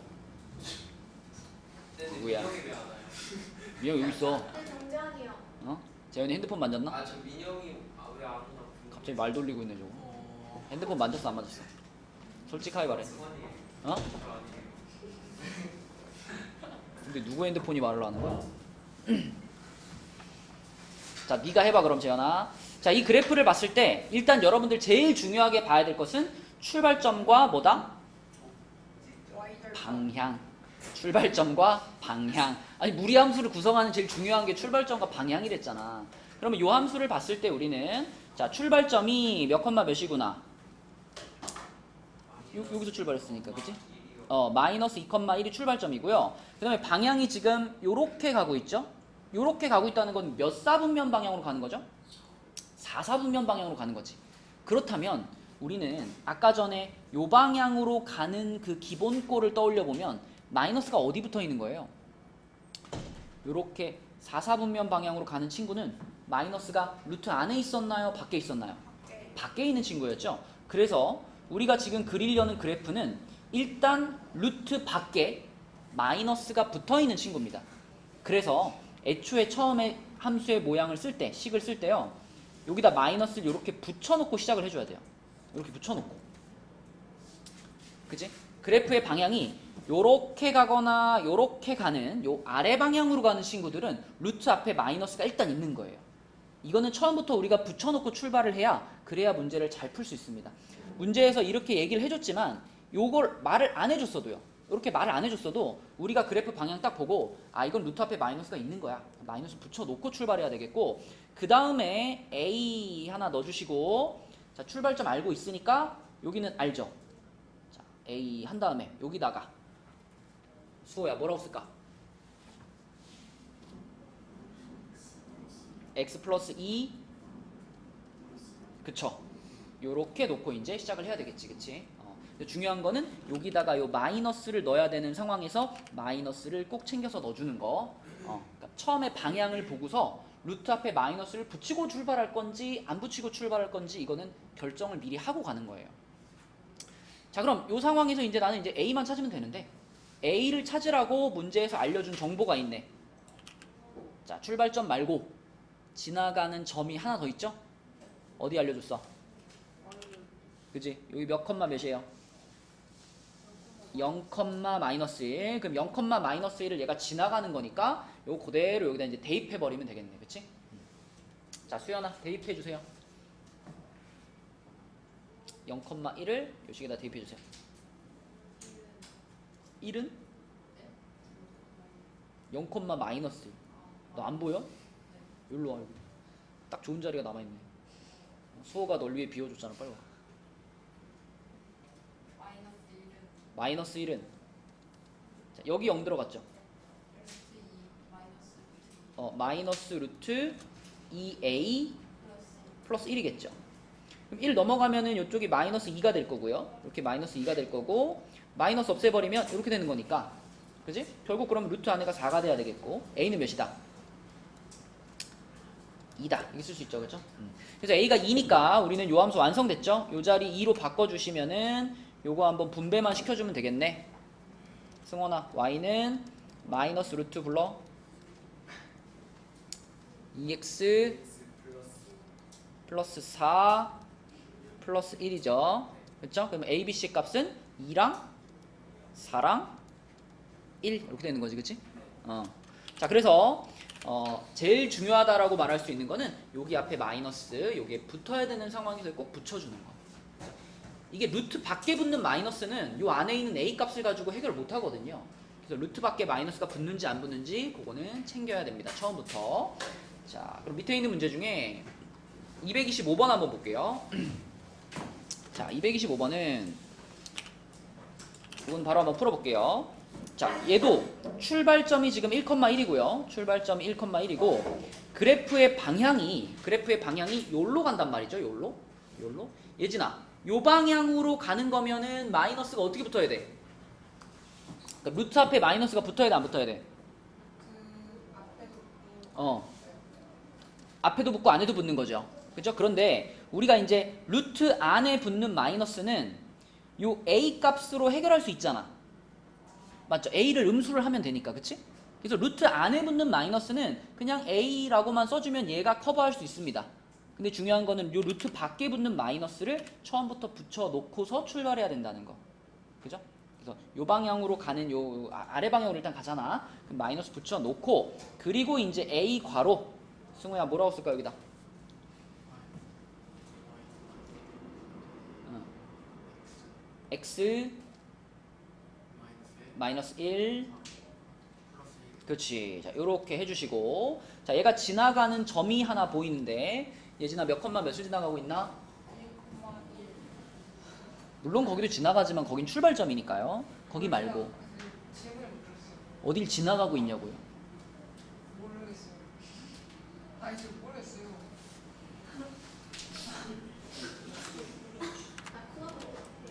누구야? 민영이 여기 있어. 네, 정재환이요. 어? 재현이 핸드폰 만졌나? 아, 저 민영이 왜 아무나 갑자기 말 돌리고 있네 저거. 핸드폰 만졌어 안 만졌어? 솔직하게 말해. 승관이에요. 어? 저 아니에요. 근데 누구 핸드폰이 말을 하는 거야? 자, 네가 해봐 그럼 재현아. 자, 이 그래프를 봤을 때 일단 여러분들 제일 중요하게 봐야 될 것은 출발점과 뭐다? 방향. 출발점과 방향. 아니, 무리함수를 구성하는 제일 중요한 게 출발점과 방향이랬잖아. 그러면 요 함수를 봤을 때 우리는, 자, 출발점이 몇 컴마 몇이구나. 여기서 출발했으니까, 그치? 마이너스 2,1이 출발점이고요. 그 다음에 방향이 지금 요렇게 가고 있죠? 요렇게 가고 있다는 건 몇 사분면 방향으로 가는 거죠? 4사분면 방향으로 가는 거지. 그렇다면 우리는 아까 전에 요 방향으로 가는 그 기본꼴을 떠올려 보면 마이너스가 어디 붙어 있는 거예요? 요렇게 4사분면 방향으로 가는 친구는 마이너스가 루트 안에 있었나요? 밖에 있었나요? 밖에 있는 친구였죠? 그래서 우리가 지금 그리려는 그래프는 일단 루트 밖에 마이너스가 붙어 있는 친구입니다. 그래서 애초에 처음에 함수의 모양을 쓸 때, 식을 쓸 때요, 여기다 마이너스를 이렇게 붙여놓고 시작을 해줘야 돼요. 이렇게 붙여놓고. 그치? 그래프의 방향이 요렇게 가거나 요렇게 가는 요 아래 방향으로 가는 친구들은 루트 앞에 마이너스가 일단 있는 거예요. 이거는 처음부터 우리가 붙여놓고 출발을 해야, 그래야 문제를 잘 풀 수 있습니다. 문제에서 이렇게 얘기를 해줬지만 요걸 말을 안 해줬어도요, 이렇게 말을 안 해줬어도 우리가 그래프 방향 딱 보고 아, 이건 루트 앞에 마이너스가 있는 거야. 마이너스 붙여놓고 출발해야 되겠고, 그 다음에 A 하나 넣어주시고, 자, 출발점 알고 있으니까 여기는 알죠. 자, A 한 다음에 여기다가 수호야 뭐라고 쓸까? x 플러스 2 그쵸? 요렇게 놓고 이제 시작을 해야 되겠지, 그치? 근데 중요한 거는 여기다가 요 마이너스를 넣어야 되는 상황에서 마이너스를 꼭 챙겨서 넣어주는 거. 그러니까 처음에 방향을 보고서 루트 앞에 마이너스를 붙이고 출발할 건지 안 붙이고 출발할 건지 이거는 결정을 미리 하고 가는 거예요. 자, 그럼 요 상황에서 이제 나는 이제 A만 찾으면 되는데 A를 찾으라고 문제에서 알려준 정보가 있네. 자, 출발점 말고 지나가는 점이 하나 더 있죠? 어디 알려줬어? 그지? 여기 몇 컴마 몇이에요? 0, 마이너스 1. 그럼 0, 마이너스 1을 얘가 지나가는 거니까 요거 그대로 여기다 이제 대입해 버리면 되겠네. 그치? 자, 수연아 대입해 주세요. 0, 1을 요식에다 대입해 주세요. 1은 0, 마이너스 1. 너 안 보여? 여기로 와. 여기. 딱 좋은 자리가 남아있네. 수호가 널 위해 비워줬잖아. 빨리 와. 마이너스 1은 자, 여기 0 들어갔죠? 마이너스 루트 2a 플러스 1이겠죠. 그럼 1 넘어가면은 이쪽이 마이너스 2가 될 거고요. 이렇게 마이너스 2가 될 거고 마이너스 없애버리면 이렇게 되는 거니까 그지? 결국 그럼 루트 안에가 4가 돼야 되겠고 a는 몇이다? 2다. 이렇게 쓸 수 있죠. 그죠? 그래서 a가 2니까 우리는 요 함수 완성됐죠? 요 자리 2로 바꿔주시면은 요거 한번 분배만 시켜주면 되겠네. 승원아, y는 마이너스 루트 불러 2x 플러스 4 플러스 1이죠. 그렇죠? 그럼 a, b, c 값은 2랑 4랑 1 이렇게 되는 거지. 그치? 자, 그래서 제일 중요하다라고 말할 수 있는 거는 여기 앞에 마이너스 여기에 붙어야 되는 상황에서 꼭 붙여주는 거. 이게 루트 밖에 붙는 마이너스는 요 안에 있는 a 값을 가지고 해결을 못 하거든요. 그래서 루트 밖에 마이너스가 붙는지 안 붙는지 그거는 챙겨야 됩니다. 처음부터. 자, 그럼 밑에 있는 문제 중에 225번 한번 볼게요. 자, 225번은 이건 바로 한번 풀어볼게요. 자, 얘도 출발점이 지금 1,1이고요. 출발점이 1,1이고 그래프의 방향이 요로 간단 말이죠. 요로. 예진아, 요 방향으로 가는 거면은 마이너스가 어떻게 붙어야 돼? 그러니까 루트 앞에 마이너스가 붙어야 돼, 안 붙어야 돼? 앞에도 붙고 안에도 붙는 거죠. 그죠? 그런데 우리가 이제 루트 안에 붙는 마이너스는 요 a 값으로 해결할 수 있잖아. 맞죠? a를 음수를 하면 되니까. 그치? 그래서 루트 안에 붙는 마이너스는 그냥 a라고만 써주면 얘가 커버할 수 있습니다. 근데 중요한 거는 요 루트 밖에 붙는 마이너스를 처음부터 붙여놓고서 출발해야 된다는 거. 그죠? 그래서 요 방향으로 가는 요 아래 방향으로 일단 가잖아. 그럼 마이너스 붙여놓고 그리고 이제 a 괄호 승우야 뭐라고 쓸까 여기다? x 마이너스 1 그렇지. 자, 요렇게 해주시고 자, 얘가 지나가는 점이 하나 보이는데 예진아 몇 컴마 몇을 지나가고 있나? 1,1. 물론 거기도 지나가지만 거긴 출발점이니까요. 거기 말고 질문을 못 들었어요. 어딜 지나가고 있냐고요. 모르겠어요. 아니 지금 모르겠어요.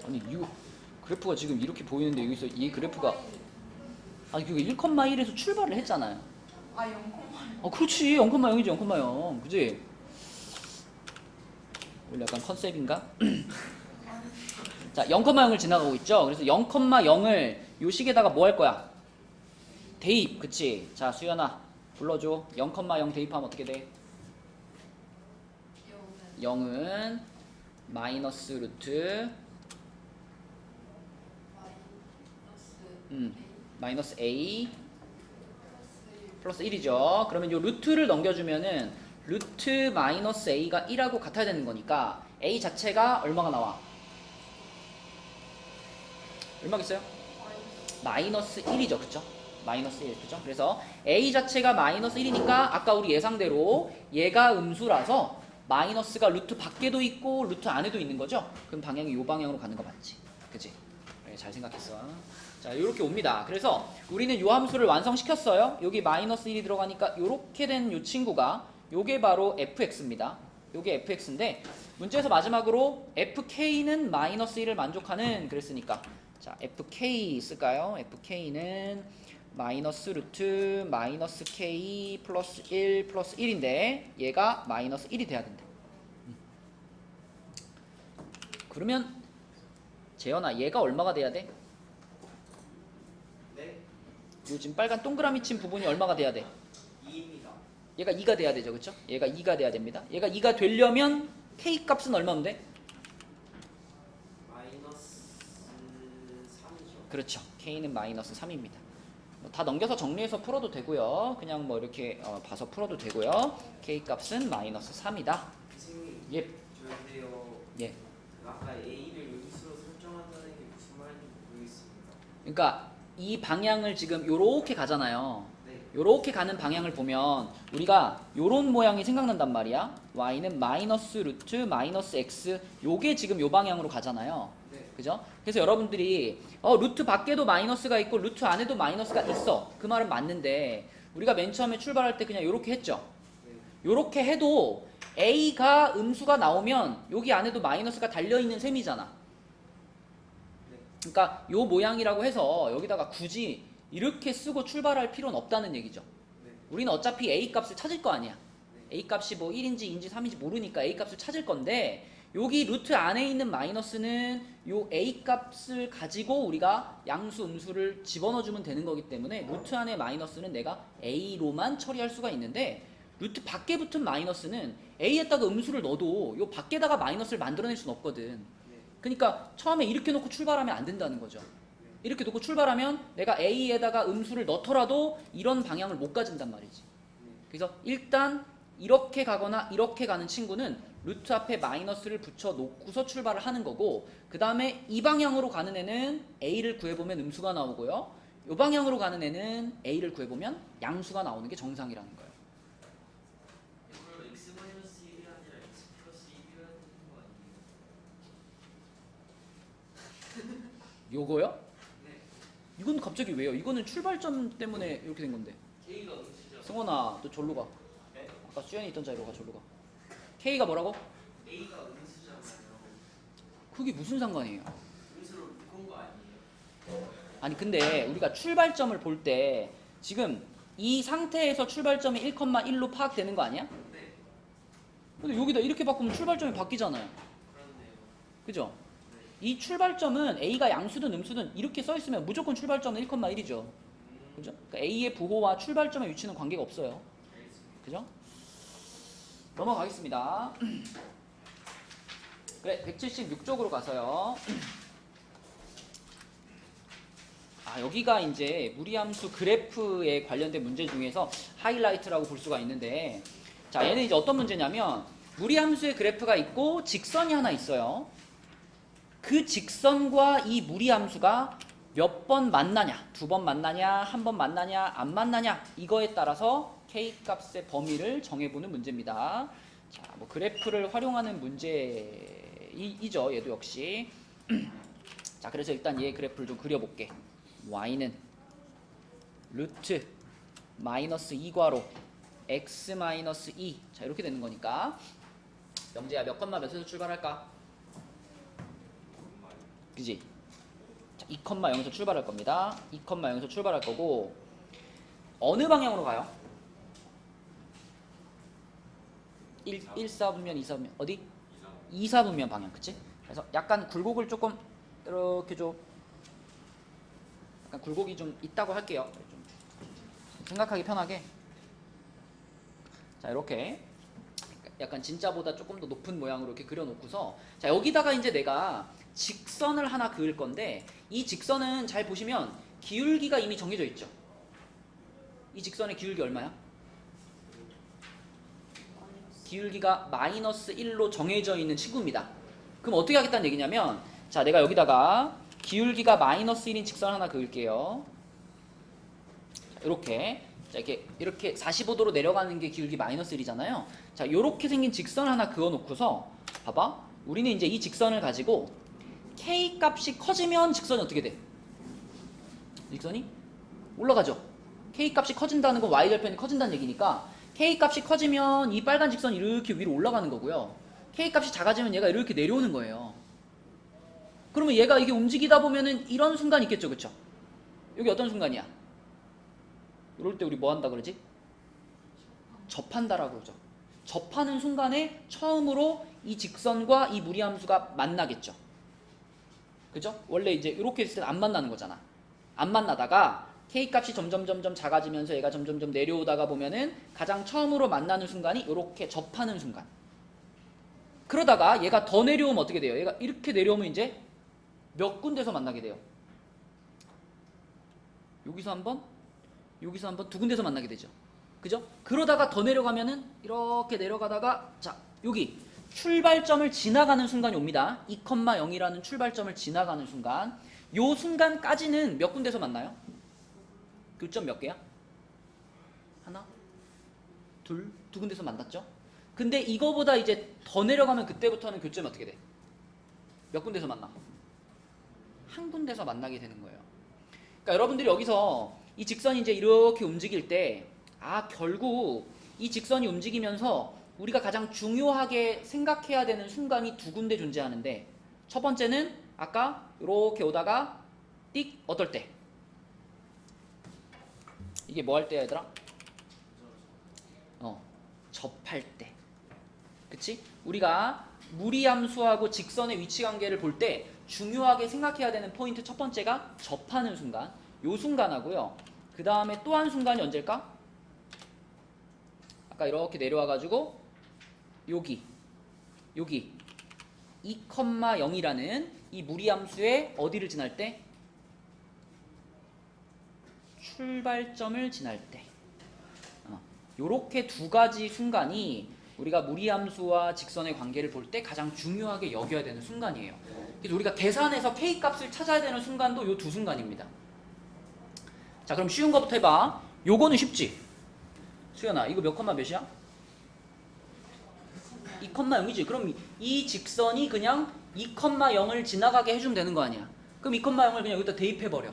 아니 이 그래프가 지금 이렇게 보이는데 여기서 이 그래프가 아니 그게 1,1에서 출발을 했잖아요. 아 0,1. 그렇지. 0,0이지 0,0. 그지? 원래 약간 컨셉인가? 자, 0,0을 지나가고 있죠. 그래서 0,0을 요 식에다가 뭐 할 거야? 대입. 그치? 자, 수연아 불러줘. 0,0 대입하면 어떻게 돼? 0은 마이너스 루트 마이너스 a 플러스 1이죠. 그러면 요 루트를 넘겨주면은 루트 마이너스 a가 1하고 같아야 되는 거니까 a 자체가 얼마가 나와? 얼마겠어요? 마이너스 1이죠. 그쵸? 마이너스 1. 그쵸? 그래서 a 자체가 마이너스 1이니까 아까 우리 예상대로 얘가 음수라서 마이너스가 루트 밖에도 있고 루트 안에도 있는 거죠? 그럼 방향이 요 방향으로 가는 거 맞지? 그치? 그래, 잘 생각했어. 자, 이렇게 옵니다. 그래서 우리는 요 함수를 완성시켰어요. 여기 마이너스 1이 들어가니까 요렇게 된 요 친구가 요게 바로 fx입니다. 요게 fx인데 문제에서 마지막으로 fk는 마이너스 1을 만족하는 그랬으니까 자, fk 쓸까요? fk는 마이너스 루트 마이너스 k 플러스 1 플러스 1인데 얘가 마이너스 1이 돼야 된다. 그러면 재현아 얘가 얼마가 돼야 돼? 네. 요 지금 빨간 동그라미 친 부분이 얼마가 돼야 돼? 2입니다. 얘가 2가 돼야 되죠, 그렇죠? 얘가 2가 돼야 됩니다. 얘가 2가 되려면 k 값은 얼마면 돼? 마이너스 3이죠. 그렇죠. k는 마이너스 3입니다. 다 넘겨서 정리해서 풀어도 되고요. 그냥 뭐 이렇게 봐서 풀어도 되고요. k 값은 마이너스 3이다. 선생님. 예. 저인데요. 예. 그 아까 A를 여기서 설정한다는 게 무슨 말인지 모르겠습니다. 그러니까 이 방향을 지금 요렇게 가잖아요. 네. 요렇게 가는 방향을 보면 우리가 요런 모양이 생각난단 말이야. y는 마이너스 루트 마이너스 x 요게 지금 요 방향으로 가잖아요. 네. 그죠? 그래서 여러분들이 루트 밖에도 마이너스가 있고 루트 안에도 마이너스가 있어. 그 말은 맞는데 우리가 맨 처음에 출발할 때 그냥 요렇게 했죠. 네. 요렇게 해도 a가 음수가 나오면 여기 안에도 마이너스가 달려있는 셈이잖아. 네. 그러니까 요 모양이라고 해서 여기다가 굳이 이렇게 쓰고 출발할 필요는 없다는 얘기죠. 네. 우리는 어차피 a 값을 찾을 거 아니야. 네. a 값이 뭐 1인지 2인지 3인지 모르니까 a 값을 찾을 건데 여기 루트 안에 있는 마이너스는 요 a 값을 가지고 우리가 양수 음수를 집어넣어주면 되는 거기 때문에 루트 안에 마이너스는 내가 a로만 처리할 수가 있는데 루트 밖에 붙은 마이너스는 a에다가 음수를 넣어도 요 밖에다가 마이너스를 만들어낼 수는 없거든. 네. 그러니까 처음에 이렇게 놓고 출발하면 안 된다는 거죠. 이렇게 놓고 출발하면 내가 a에다가 음수를 넣더라도 이런 방향을 못 가진단 말이지. 그래서 일단 이렇게 가거나 이렇게 가는 친구는 루트 앞에 마이너스를 붙여 놓고서 출발을 하는 거고, 그 다음에 이 방향으로 가는 애는 a를 구해보면 음수가 나오고요, 이 방향으로 가는 애는 a를 구해보면 양수가 나오는 게 정상이라는 거예요. 이걸 x-1이 아니라 x 플러스 1이어야 되는 거 아니에요? 요거요? 네. 이건 갑자기 왜요? 이거는 출발점 때문에 이렇게 된 건데. k가 음수죠. 승원아, 너 절로 가. 네? 아까 수연이 있던 자리로 가, 절로 가. k가 뭐라고? a가 음수잖아요. 그게 무슨 상관이에요? 음수로 묶은 거 아니에요? 아니 근데 우리가 출발점을 볼 때 지금 이 상태에서 출발점이 1,1로 파악되는 거 아니야? 네. 근데 여기다 이렇게 바꾸면 출발점이 바뀌잖아요. 그렇네요. 그죠? 네. 이 출발점은 a가 양수든 음수든 이렇게 써 있으면 무조건 출발점은 1,1이죠. 그죠? 그러니까 a의 부호와 출발점의 위치는 관계가 없어요. 알겠습니다. 그죠? 넘어가겠습니다. 그래, 176쪽으로 가서요. 여기가 이제 무리함수 그래프에 관련된 문제 중에서 하이라이트라고 볼 수가 있는데, 자, 얘는 이제 어떤 문제냐면 무리함수의 그래프가 있고 직선이 하나 있어요. 그 직선과 이 무리함수가 몇 번 만나냐, 2번 만나냐, 1번 만나냐, 안 만나냐, 이거에 따라서 k 값의 범위를 정해보는 문제입니다. 자, 뭐 그래프를 활용하는 문제이죠. 얘도 역시. 자, 그래서 일단 얘 그래프를 좀 그려볼게. y는 루트 마이너스 2괄호 x 마이너스 2. 자, 이렇게 되는 거니까 영재야 몇 컴마 몇에서 출발할까? 그지? 자, 2,0에서 출발할 겁니다. 2,0에서 출발할 거고, 어느 방향으로 가요? 1, 4분면, 2, 4분면. 어디? 2, 4분면 방향, 그치? 그래서 약간 굴곡을 조금 이렇게 좀, 약간 굴곡이 좀 있다고 할게요. 좀 생각하기 편하게. 자, 이렇게 약간 진짜보다 조금 더 높은 모양으로 이렇게 그려놓고서, 자, 여기다가 이제 내가 직선을 하나 그을 건데, 이 직선은 잘 보시면 기울기가 이미 정해져 있죠. 이 직선의 기울기 얼마야? 기울기가 마이너스 1로 정해져 있는 친구입니다. 그럼 어떻게 하겠다는 얘기냐면, 자, 내가 여기다가 기울기가 마이너스 1인 직선 하나 그을게요. 자, 이렇게. 자, 이렇게 45도로 내려가는 게 기울기 마이너스 1이잖아요. 자, 요렇게 생긴 직선 하나 그어놓고서, 봐봐. 우리는 이제 이 직선을 가지고 k 값이 커지면 직선이 어떻게 돼? 직선이 올라가죠. k 값이 커진다는 건 y 절편이 커진다는 얘기니까 k 값이 커지면 이 빨간 직선이 이렇게 위로 올라가는 거고요. k 값이 작아지면 얘가 이렇게 내려오는 거예요. 그러면 얘가 이게 움직이다 보면은 이런 순간이 있겠죠, 그쵸? 여기 어떤 순간이야? 이럴 때 우리 뭐 한다 그러지? 접한다라고 그러죠. 접하는 순간에 처음으로 이 직선과 이 무리함수가 만나겠죠. 그죠? 원래 이제 이렇게 했을 때는 안 만나는 거잖아. 안 만나다가 k 값이 점점 작아지면서 얘가 점점 내려오다가 보면은 가장 처음으로 만나는 순간이 이렇게 접하는 순간. 그러다가 얘가 더 내려오면 어떻게 돼요? 얘가 이렇게 내려오면 이제 몇 군데서 만나게 돼요. 여기서 한 번, 여기서 한 번, 두 군데서 만나게 되죠. 그죠? 그러다가 더 내려가면은 이렇게 내려가다가 자 여기 출발점을 지나가는 순간이 옵니다. 2,0이라는 출발점을 지나가는 순간, 요 순간까지는 몇 군데서 만나요? 교점 몇 개야? 하나? 둘? 두 군데서 만났죠? 근데 이거보다 이제 더 내려가면 그때부터는 교점이 어떻게 돼? 몇 군데서 만나? 한 군데서 만나게 되는 거예요. 그러니까 여러분들이 여기서 이 직선이 이제 이렇게 움직일 때 결국 이 직선이 움직이면서 우리가 가장 중요하게 생각해야 되는 순간이 두 군데 존재하는데, 첫 번째는 아까 이렇게 오다가 띡 어떨 때? 이게 뭐 할 때야 얘들아? 접할 때. 그치? 우리가 무리함수하고 직선의 위치 관계를 볼 때 중요하게 생각해야 되는 포인트 첫 번째가 접하는 순간, 요 순간하고요. 그 다음에 또 한 순간이 언제일까? 아까 이렇게 내려와가지고 여기 2,0이라는 이 무리함수의 어디를 지날 때? 출발점을 지날 때. 요렇게 두 가지 순간이 우리가 무리함수와 직선의 관계를 볼 때 가장 중요하게 여겨야 되는 순간이에요. 그래서 우리가 계산해서 k 값을 찾아야 되는 순간도 요 두 순간입니다. 자, 그럼 쉬운 거부터 해봐. 요거는 쉽지? 수연아, 이거 몇 컴마 몇이야? 2,0이지. 그럼 이 직선이 그냥 2,0을 지나가게 해주면 되는 거 아니야. 그럼 2,0을 그냥 여기다 대입해버려.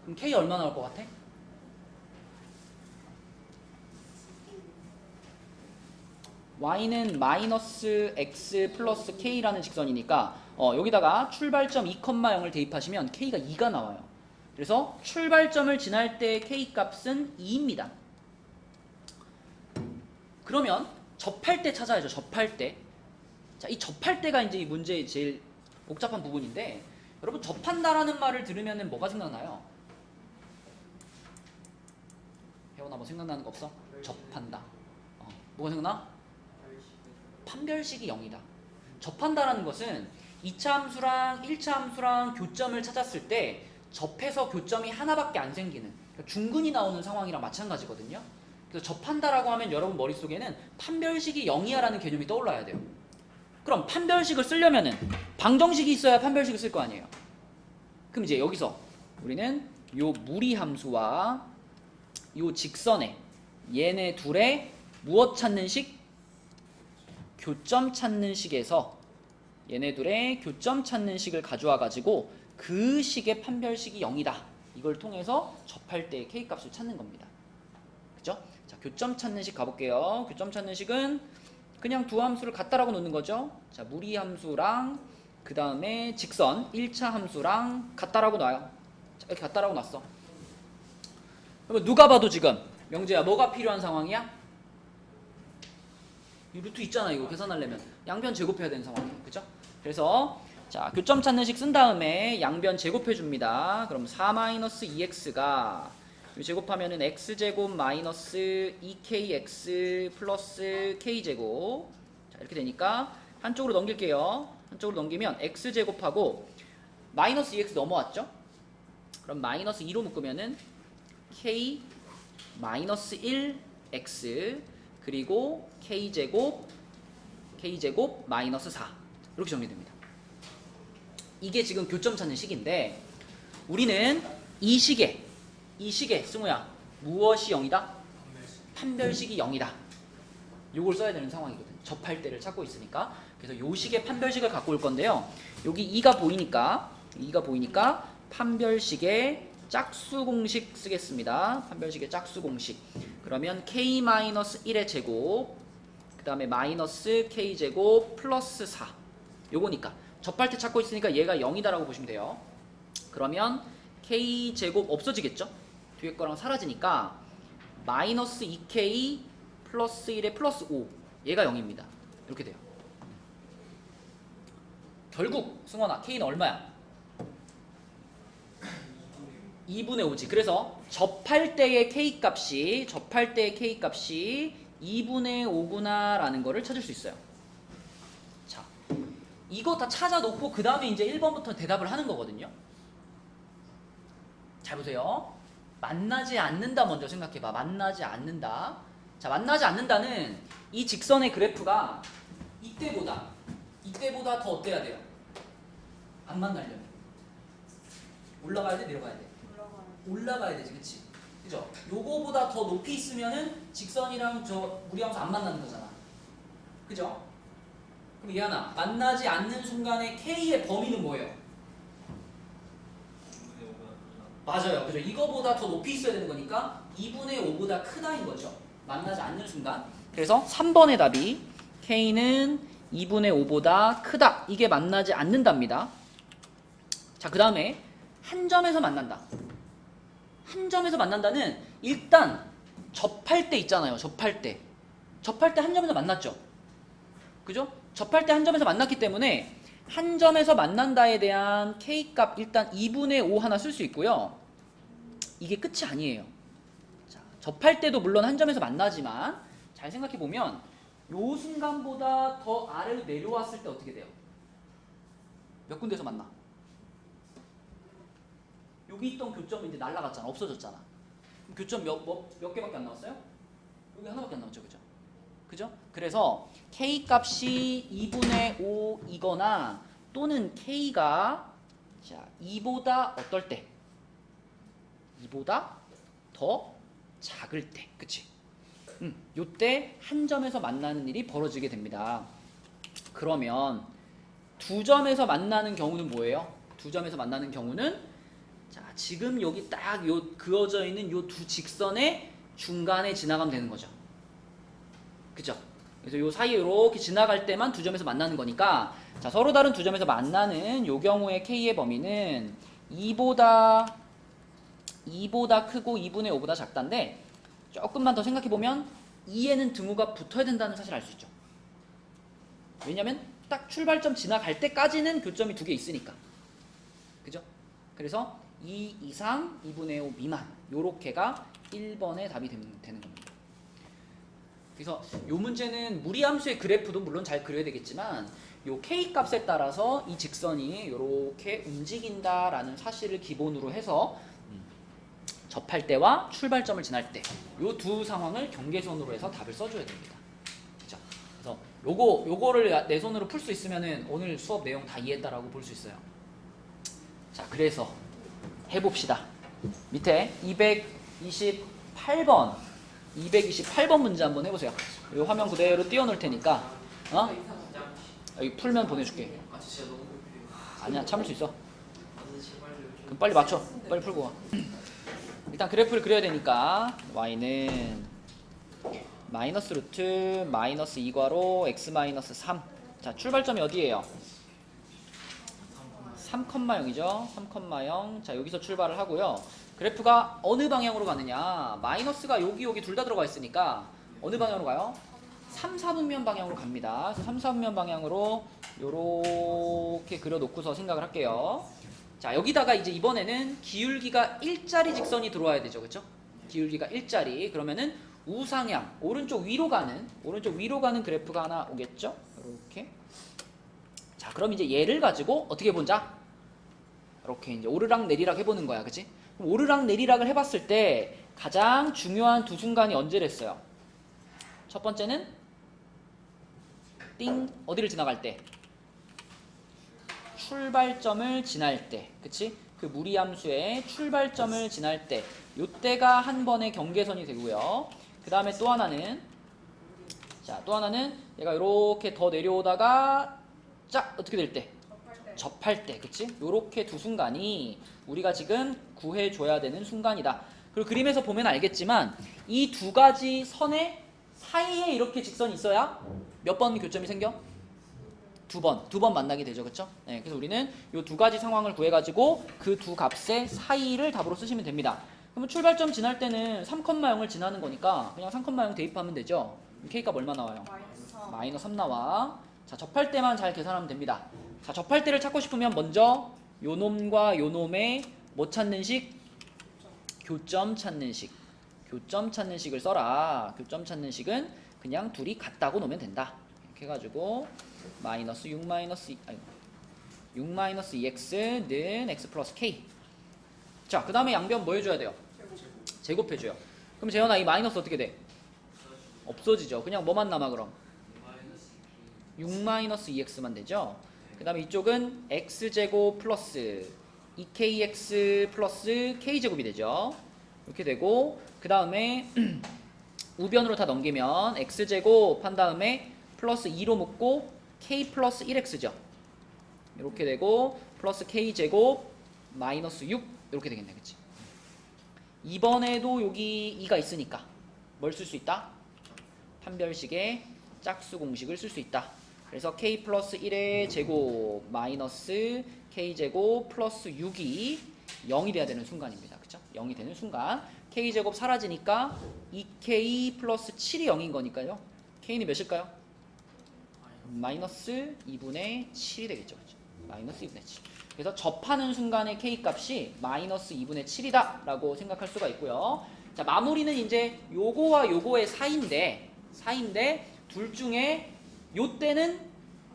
그럼 k 얼마 나올 것 같아? y는 마이너스 x 플러스 k라는 직선이니까 여기다가 출발점 2,0을 대입하시면 k가 2가 나와요. 그래서 출발점을 지날 때 k 값은 2입니다. 그러면 접할 때 찾아야죠. 접할 때. 자, 이 접할 때가 이제 이 문제의 제일 복잡한 부분인데, 여러분 접한다라는 말을 들으면 뭐가 생각나요? 혜원아 뭐 생각나는 거 없어? 접한다. 뭐가 생각나? 판별식이 0이다. 접한다라는 것은 2차 함수랑 1차 함수랑 교점을 찾았을 때 접해서 교점이 하나밖에 안 생기는, 그러니까 중근이 나오는 상황이랑 마찬가지거든요. 그래서 접한다라고 하면 여러분 머릿속에는 판별식이 0이야 라는 개념이 떠올라야 돼요. 그럼 판별식을 쓰려면은 방정식이 있어야 판별식을 쓸 거 아니에요. 그럼 이제 여기서 우리는 요 무리함수와 요 직선에 얘네 둘의 무엇 찾는 식? 교점 찾는 식에서 얘네 둘의 교점 찾는 식을 가져와 가지고 그 식의 판별식이 0이다. 이걸 통해서 접할 때의 k 값을 찾는 겁니다. 그죠? 자, 교점 찾는 식 가볼게요. 교점 찾는 식은 그냥 두 함수를 같다라고 놓는 거죠. 자, 무리함수랑 그 다음에 직선 1차 함수랑 같다라고 놔요. 자, 이렇게 같다라고 놨어. 그러면 누가 봐도 지금 명재야 뭐가 필요한 상황이야? 이 루트 있잖아. 이거 계산하려면 양변 제곱해야 되는 상황이에요. 그죠? 그래서 자, 교점 찾는 식 쓴 다음에 양변 제곱해 줍니다. 그럼 4-2x가 제곱하면은 x제곱 마이너스 2kx 플러스 k제곱. 자, 이렇게 되니까 한쪽으로 넘길게요. 한쪽으로 넘기면 x제곱하고 마이너스 2x 넘어왔죠? 그럼 마이너스 2로 묶으면은 k 마이너스 1x 그리고 k제곱 마이너스 4 이렇게 정리됩니다. 이게 지금 교점 찾는 식인데, 우리는 이 식에 승우야 무엇이 0이다? 판별식이 0이다. 요걸 써야 되는 상황이거든. 접할 때를 찾고 있으니까. 그래서 요 식의 판별식을 갖고 올 건데요. 여기 2가 보이니까 판별식의 짝수 공식 쓰겠습니다. 판별식의 짝수 공식. 그러면 k-1의 제곱, 그 다음에 마이너스 k제곱 플러스 4. 요거니까 접할 때 찾고 있으니까 얘가 0이다라고 보시면 돼요. 그러면 k제곱 없어지겠죠? 뒤에 거랑 사라지니까 마이너스 2k 플러스 1에 플러스 5. 얘가 0입니다. 이렇게 돼요. 결국 승원아 k는 얼마야? 2분의 5지. 그래서 접할 때의 k 값이 2분의 5구나 라는 거를 찾을 수 있어요. 자, 이거 다 찾아놓고 그 다음에 이제 1번부터 대답을 하는 거거든요. 잘 보세요. 만나지 않는다 먼저 생각해봐. 만나지 않는다. 자, 만나지 않는다는 이 직선의 그래프가 이때보다 더 어때야 돼요? 안 만나려면 올라가야 돼? 내려가야 돼? 올라가야 되지, 그치? 그죠? 요거보다 더 높이 있으면은 직선이랑 저 무리함수 안 만나는 거잖아. 그죠? 그럼 이하나 만나지 않는 순간에 K의 범위는 뭐예요? 맞아요. 그죠? 이거보다 더 높이 있어야 되는 거니까 2분의 5보다 크다인 거죠. 만나지 않는 순간. 그래서 3번의 답이 K는 2분의 5보다 크다. 이게 만나지 않는답니다. 자, 그 다음에 한 점에서 만난다. 한 점에서 만난다는 일단 접할 때 있잖아요. 접할 때 한 점에서 만났죠. 그죠? 접할 때 한 점에서 만났기 때문에 한 점에서 만난다에 대한 K값 일단 2분의 5 하나 쓸 수 있고요. 이게 끝이 아니에요. 자, 접할 때도 물론 한 점에서 만나지만 잘 생각해보면 요 순간보다 더 아래로 내려왔을 때 어떻게 돼요? 몇 군데에서 만나? 여기 있던 교점은 이제 날라갔잖아. 없어졌잖아. 그럼 교점 몇 개밖에 안 나왔어요? 여기 하나밖에 안 나왔죠. 그죠? 그죠? 그래서 K 값이 2분의 5이거나 또는 K가 자 2보다 어떨 때? 2보다 더 작을 때. 그치? 요때 한 점에서 만나는 일이 벌어지게 됩니다. 그러면 두 점에서 만나는 경우는 뭐예요? 두 점에서 만나는 경우는 자, 지금 여기 딱 요 그어져 있는 요 두 직선의 중간에 지나가면 되는 거죠. 그죠? 그래서 요 사이에 이렇게 지나갈 때만 두 점에서 만나는 거니까 자, 서로 다른 두 점에서 만나는 요 경우의 K의 범위는 2보다 크고 2분의 5보다 작다인데 조금만 더 생각해보면 2에는 등호가 붙어야 된다는 사실을 알 수 있죠. 왜냐면 딱 출발점 지나갈 때까지는 교점이 두 개 있으니까. 그죠? 그래서 2 이상 2분의 5 미만 요렇게가 1번의 답이 되는 겁니다. 그래서 요 문제는 무리함수의 그래프도 물론 잘 그려야 되겠지만 요 K 값에 따라서 이 직선이 요렇게 움직인다라는 사실을 기본으로 해서 접할 때와 출발점을 지날 때 요 두 상황을 경계선으로 해서 답을 써줘야 됩니다. 그렇죠? 그래서 요거를 내 손으로 풀 수 있으면은 오늘 수업 내용 다 이해했다라고 볼 수 있어요. 자, 그래서 해봅시다. 밑에 228번 문제 한번 해보세요. 이 화면 그대로 띄워놓을 테니까 여기 풀면 보내줄게. 진짜 너무 급해요. 아니야, 참을 수 있어. 제발 좀. 그럼 빨리 맞춰. 빨리 풀고 와. 일단 그래프를 그려야 되니까 y는 마이너스 루트 마이너스 2괄호 x 마이너스 3. 자, 출발점이 어디예요? 3,0이죠. 3,0. 자, 여기서 출발을 하고요. 그래프가 어느 방향으로 가느냐? 마이너스가 여기 둘 다 들어가 있으니까 어느 방향으로 가요? 3, 4분면 방향으로 갑니다. 그래서 3, 4분면 방향으로 요렇게 그려놓고서 생각을 할게요. 자, 여기다가 이제 이번에는 기울기가 일자리 직선이 들어와야 되죠. 그쵸? 기울기가 일자리. 그러면은 우상향, 오른쪽 위로 가는 그래프가 하나 오겠죠? 이렇게. 자, 그럼 이제 얘를 가지고 어떻게 보자? 이렇게 이제 오르락 내리락 해보는 거야. 그치? 그럼 오르락 내리락을 해봤을 때 가장 중요한 두 순간이 언제랬어요? 첫 번째는 띵, 어디를 지나갈 때? 출발점을 지날 때. 그치? 그 무리함수의 출발점을 지날 때. 요때가 한 번의 경계선이 되고요. 그 다음에 또 하나는 얘가 이렇게 더 내려오다가 짝 어떻게 될 때? 때. 접할 때, 그치? 요렇게 두 순간이 우리가 지금 구해줘야 되는 순간이다. 그리고 그림에서 보면 알겠지만 이 두 가지 선의 사이에 이렇게 직선이 있어야 몇 번 교점이 생겨? 두 번 만나게 되죠, 그쵸? 네, 그래서 우리는 요 두 가지 상황을 구해가지고 그 두 값의 사이를 답으로 쓰시면 됩니다. 그러면 출발점 지날 때는 3,0을 지나는 거니까 그냥 3,0 대입하면 되죠. K값 얼마 나와요? 마이너스 3 나와. 자, 접할 때만 잘 계산하면 됩니다. 자, 접할 때를 찾고 싶으면 먼저 요 놈과 요 놈의 뭐 찾는 식? 교점 찾는 식. 교점 찾는 식을 써라. 교점 찾는 식은 그냥 둘이 같다고 놓으면 된다. 이렇게 해가지고 마이너스 6 마이너스 2x는 x 플러스 k. 자, 그 다음에 양변 뭐 해줘야 돼요? 제곱해줘요. 그럼 재현아 이 마이너스 어떻게 돼? 없어지죠. 그냥 뭐만 남아 그럼? 6 마이너스 2x만 되죠. 그 다음에 이쪽은 x제곱 플러스 2kx 플러스 k제곱이 되죠. 이렇게 되고 그 다음에 우변으로 다 넘기면 x제곱 한 다음에 플러스 2로 묶고 k 플러스 1x죠. 이렇게 되고 플러스 k제곱 마이너스 6 이렇게 되겠네, 그치? 이번에도 여기 2가 있으니까 뭘 쓸 수 있다? 판별식의 짝수 공식을 쓸 수 있다. 그래서 k 플러스 1의 제곱 마이너스 k제곱 플러스 6이 0이 돼야 되는 순간입니다. 그쵸? 0이 되는 순간 k제곱 사라지니까 2k 플러스 7이 0인 거니까요. k는 몇일까요? 마이너스 2분의 7이 되겠죠. 그쵸? 마이너스 2분의 7. 그래서 접하는 순간의 k값이 마이너스 2분의 7이다 라고 생각할 수가 있고요. 자, 마무리는 이제 요거와 요거의 사이인데 둘 중에 요 때는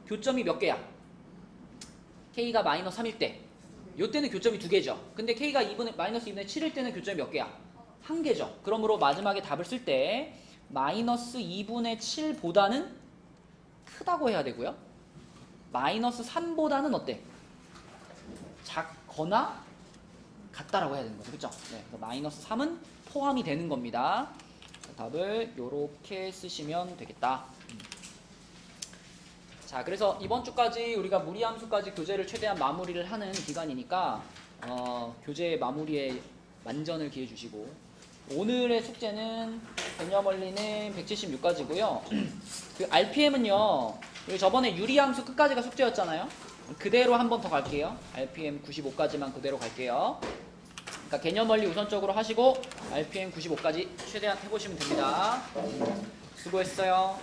교점이 몇 개야? k가 마이너스 3일 때 요 때는 교점이 2개죠. 근데 k가 마이너스 2분의 7일 때는 교점이 몇 개야? 1개죠. 그러므로 마지막에 답을 쓸 때 마이너스 2분의 7보다는 크다고 해야 되고요. 마이너스 3보다는 어때? 작거나 같다라고 해야 되는 거죠. 그렇죠? 네, 그래서 마이너스 3은 포함이 되는 겁니다. 답을 이렇게 쓰시면 되겠다. 자, 그래서 이번 주까지 우리가 무리함수까지 교재를 최대한 마무리를 하는 기간이니까 교재 마무리에 만전을 기해 주시고 오늘의 숙제는 개념 원리는 176까지고요. 그 RPM은요. 우리 저번에 유리함수 끝까지가 숙제였잖아요. 그대로 한 번 더 갈게요. RPM 95까지만 그대로 갈게요. 그러니까 개념 원리 우선적으로 하시고 RPM 95까지 최대한 해보시면 됩니다. 수고했어요.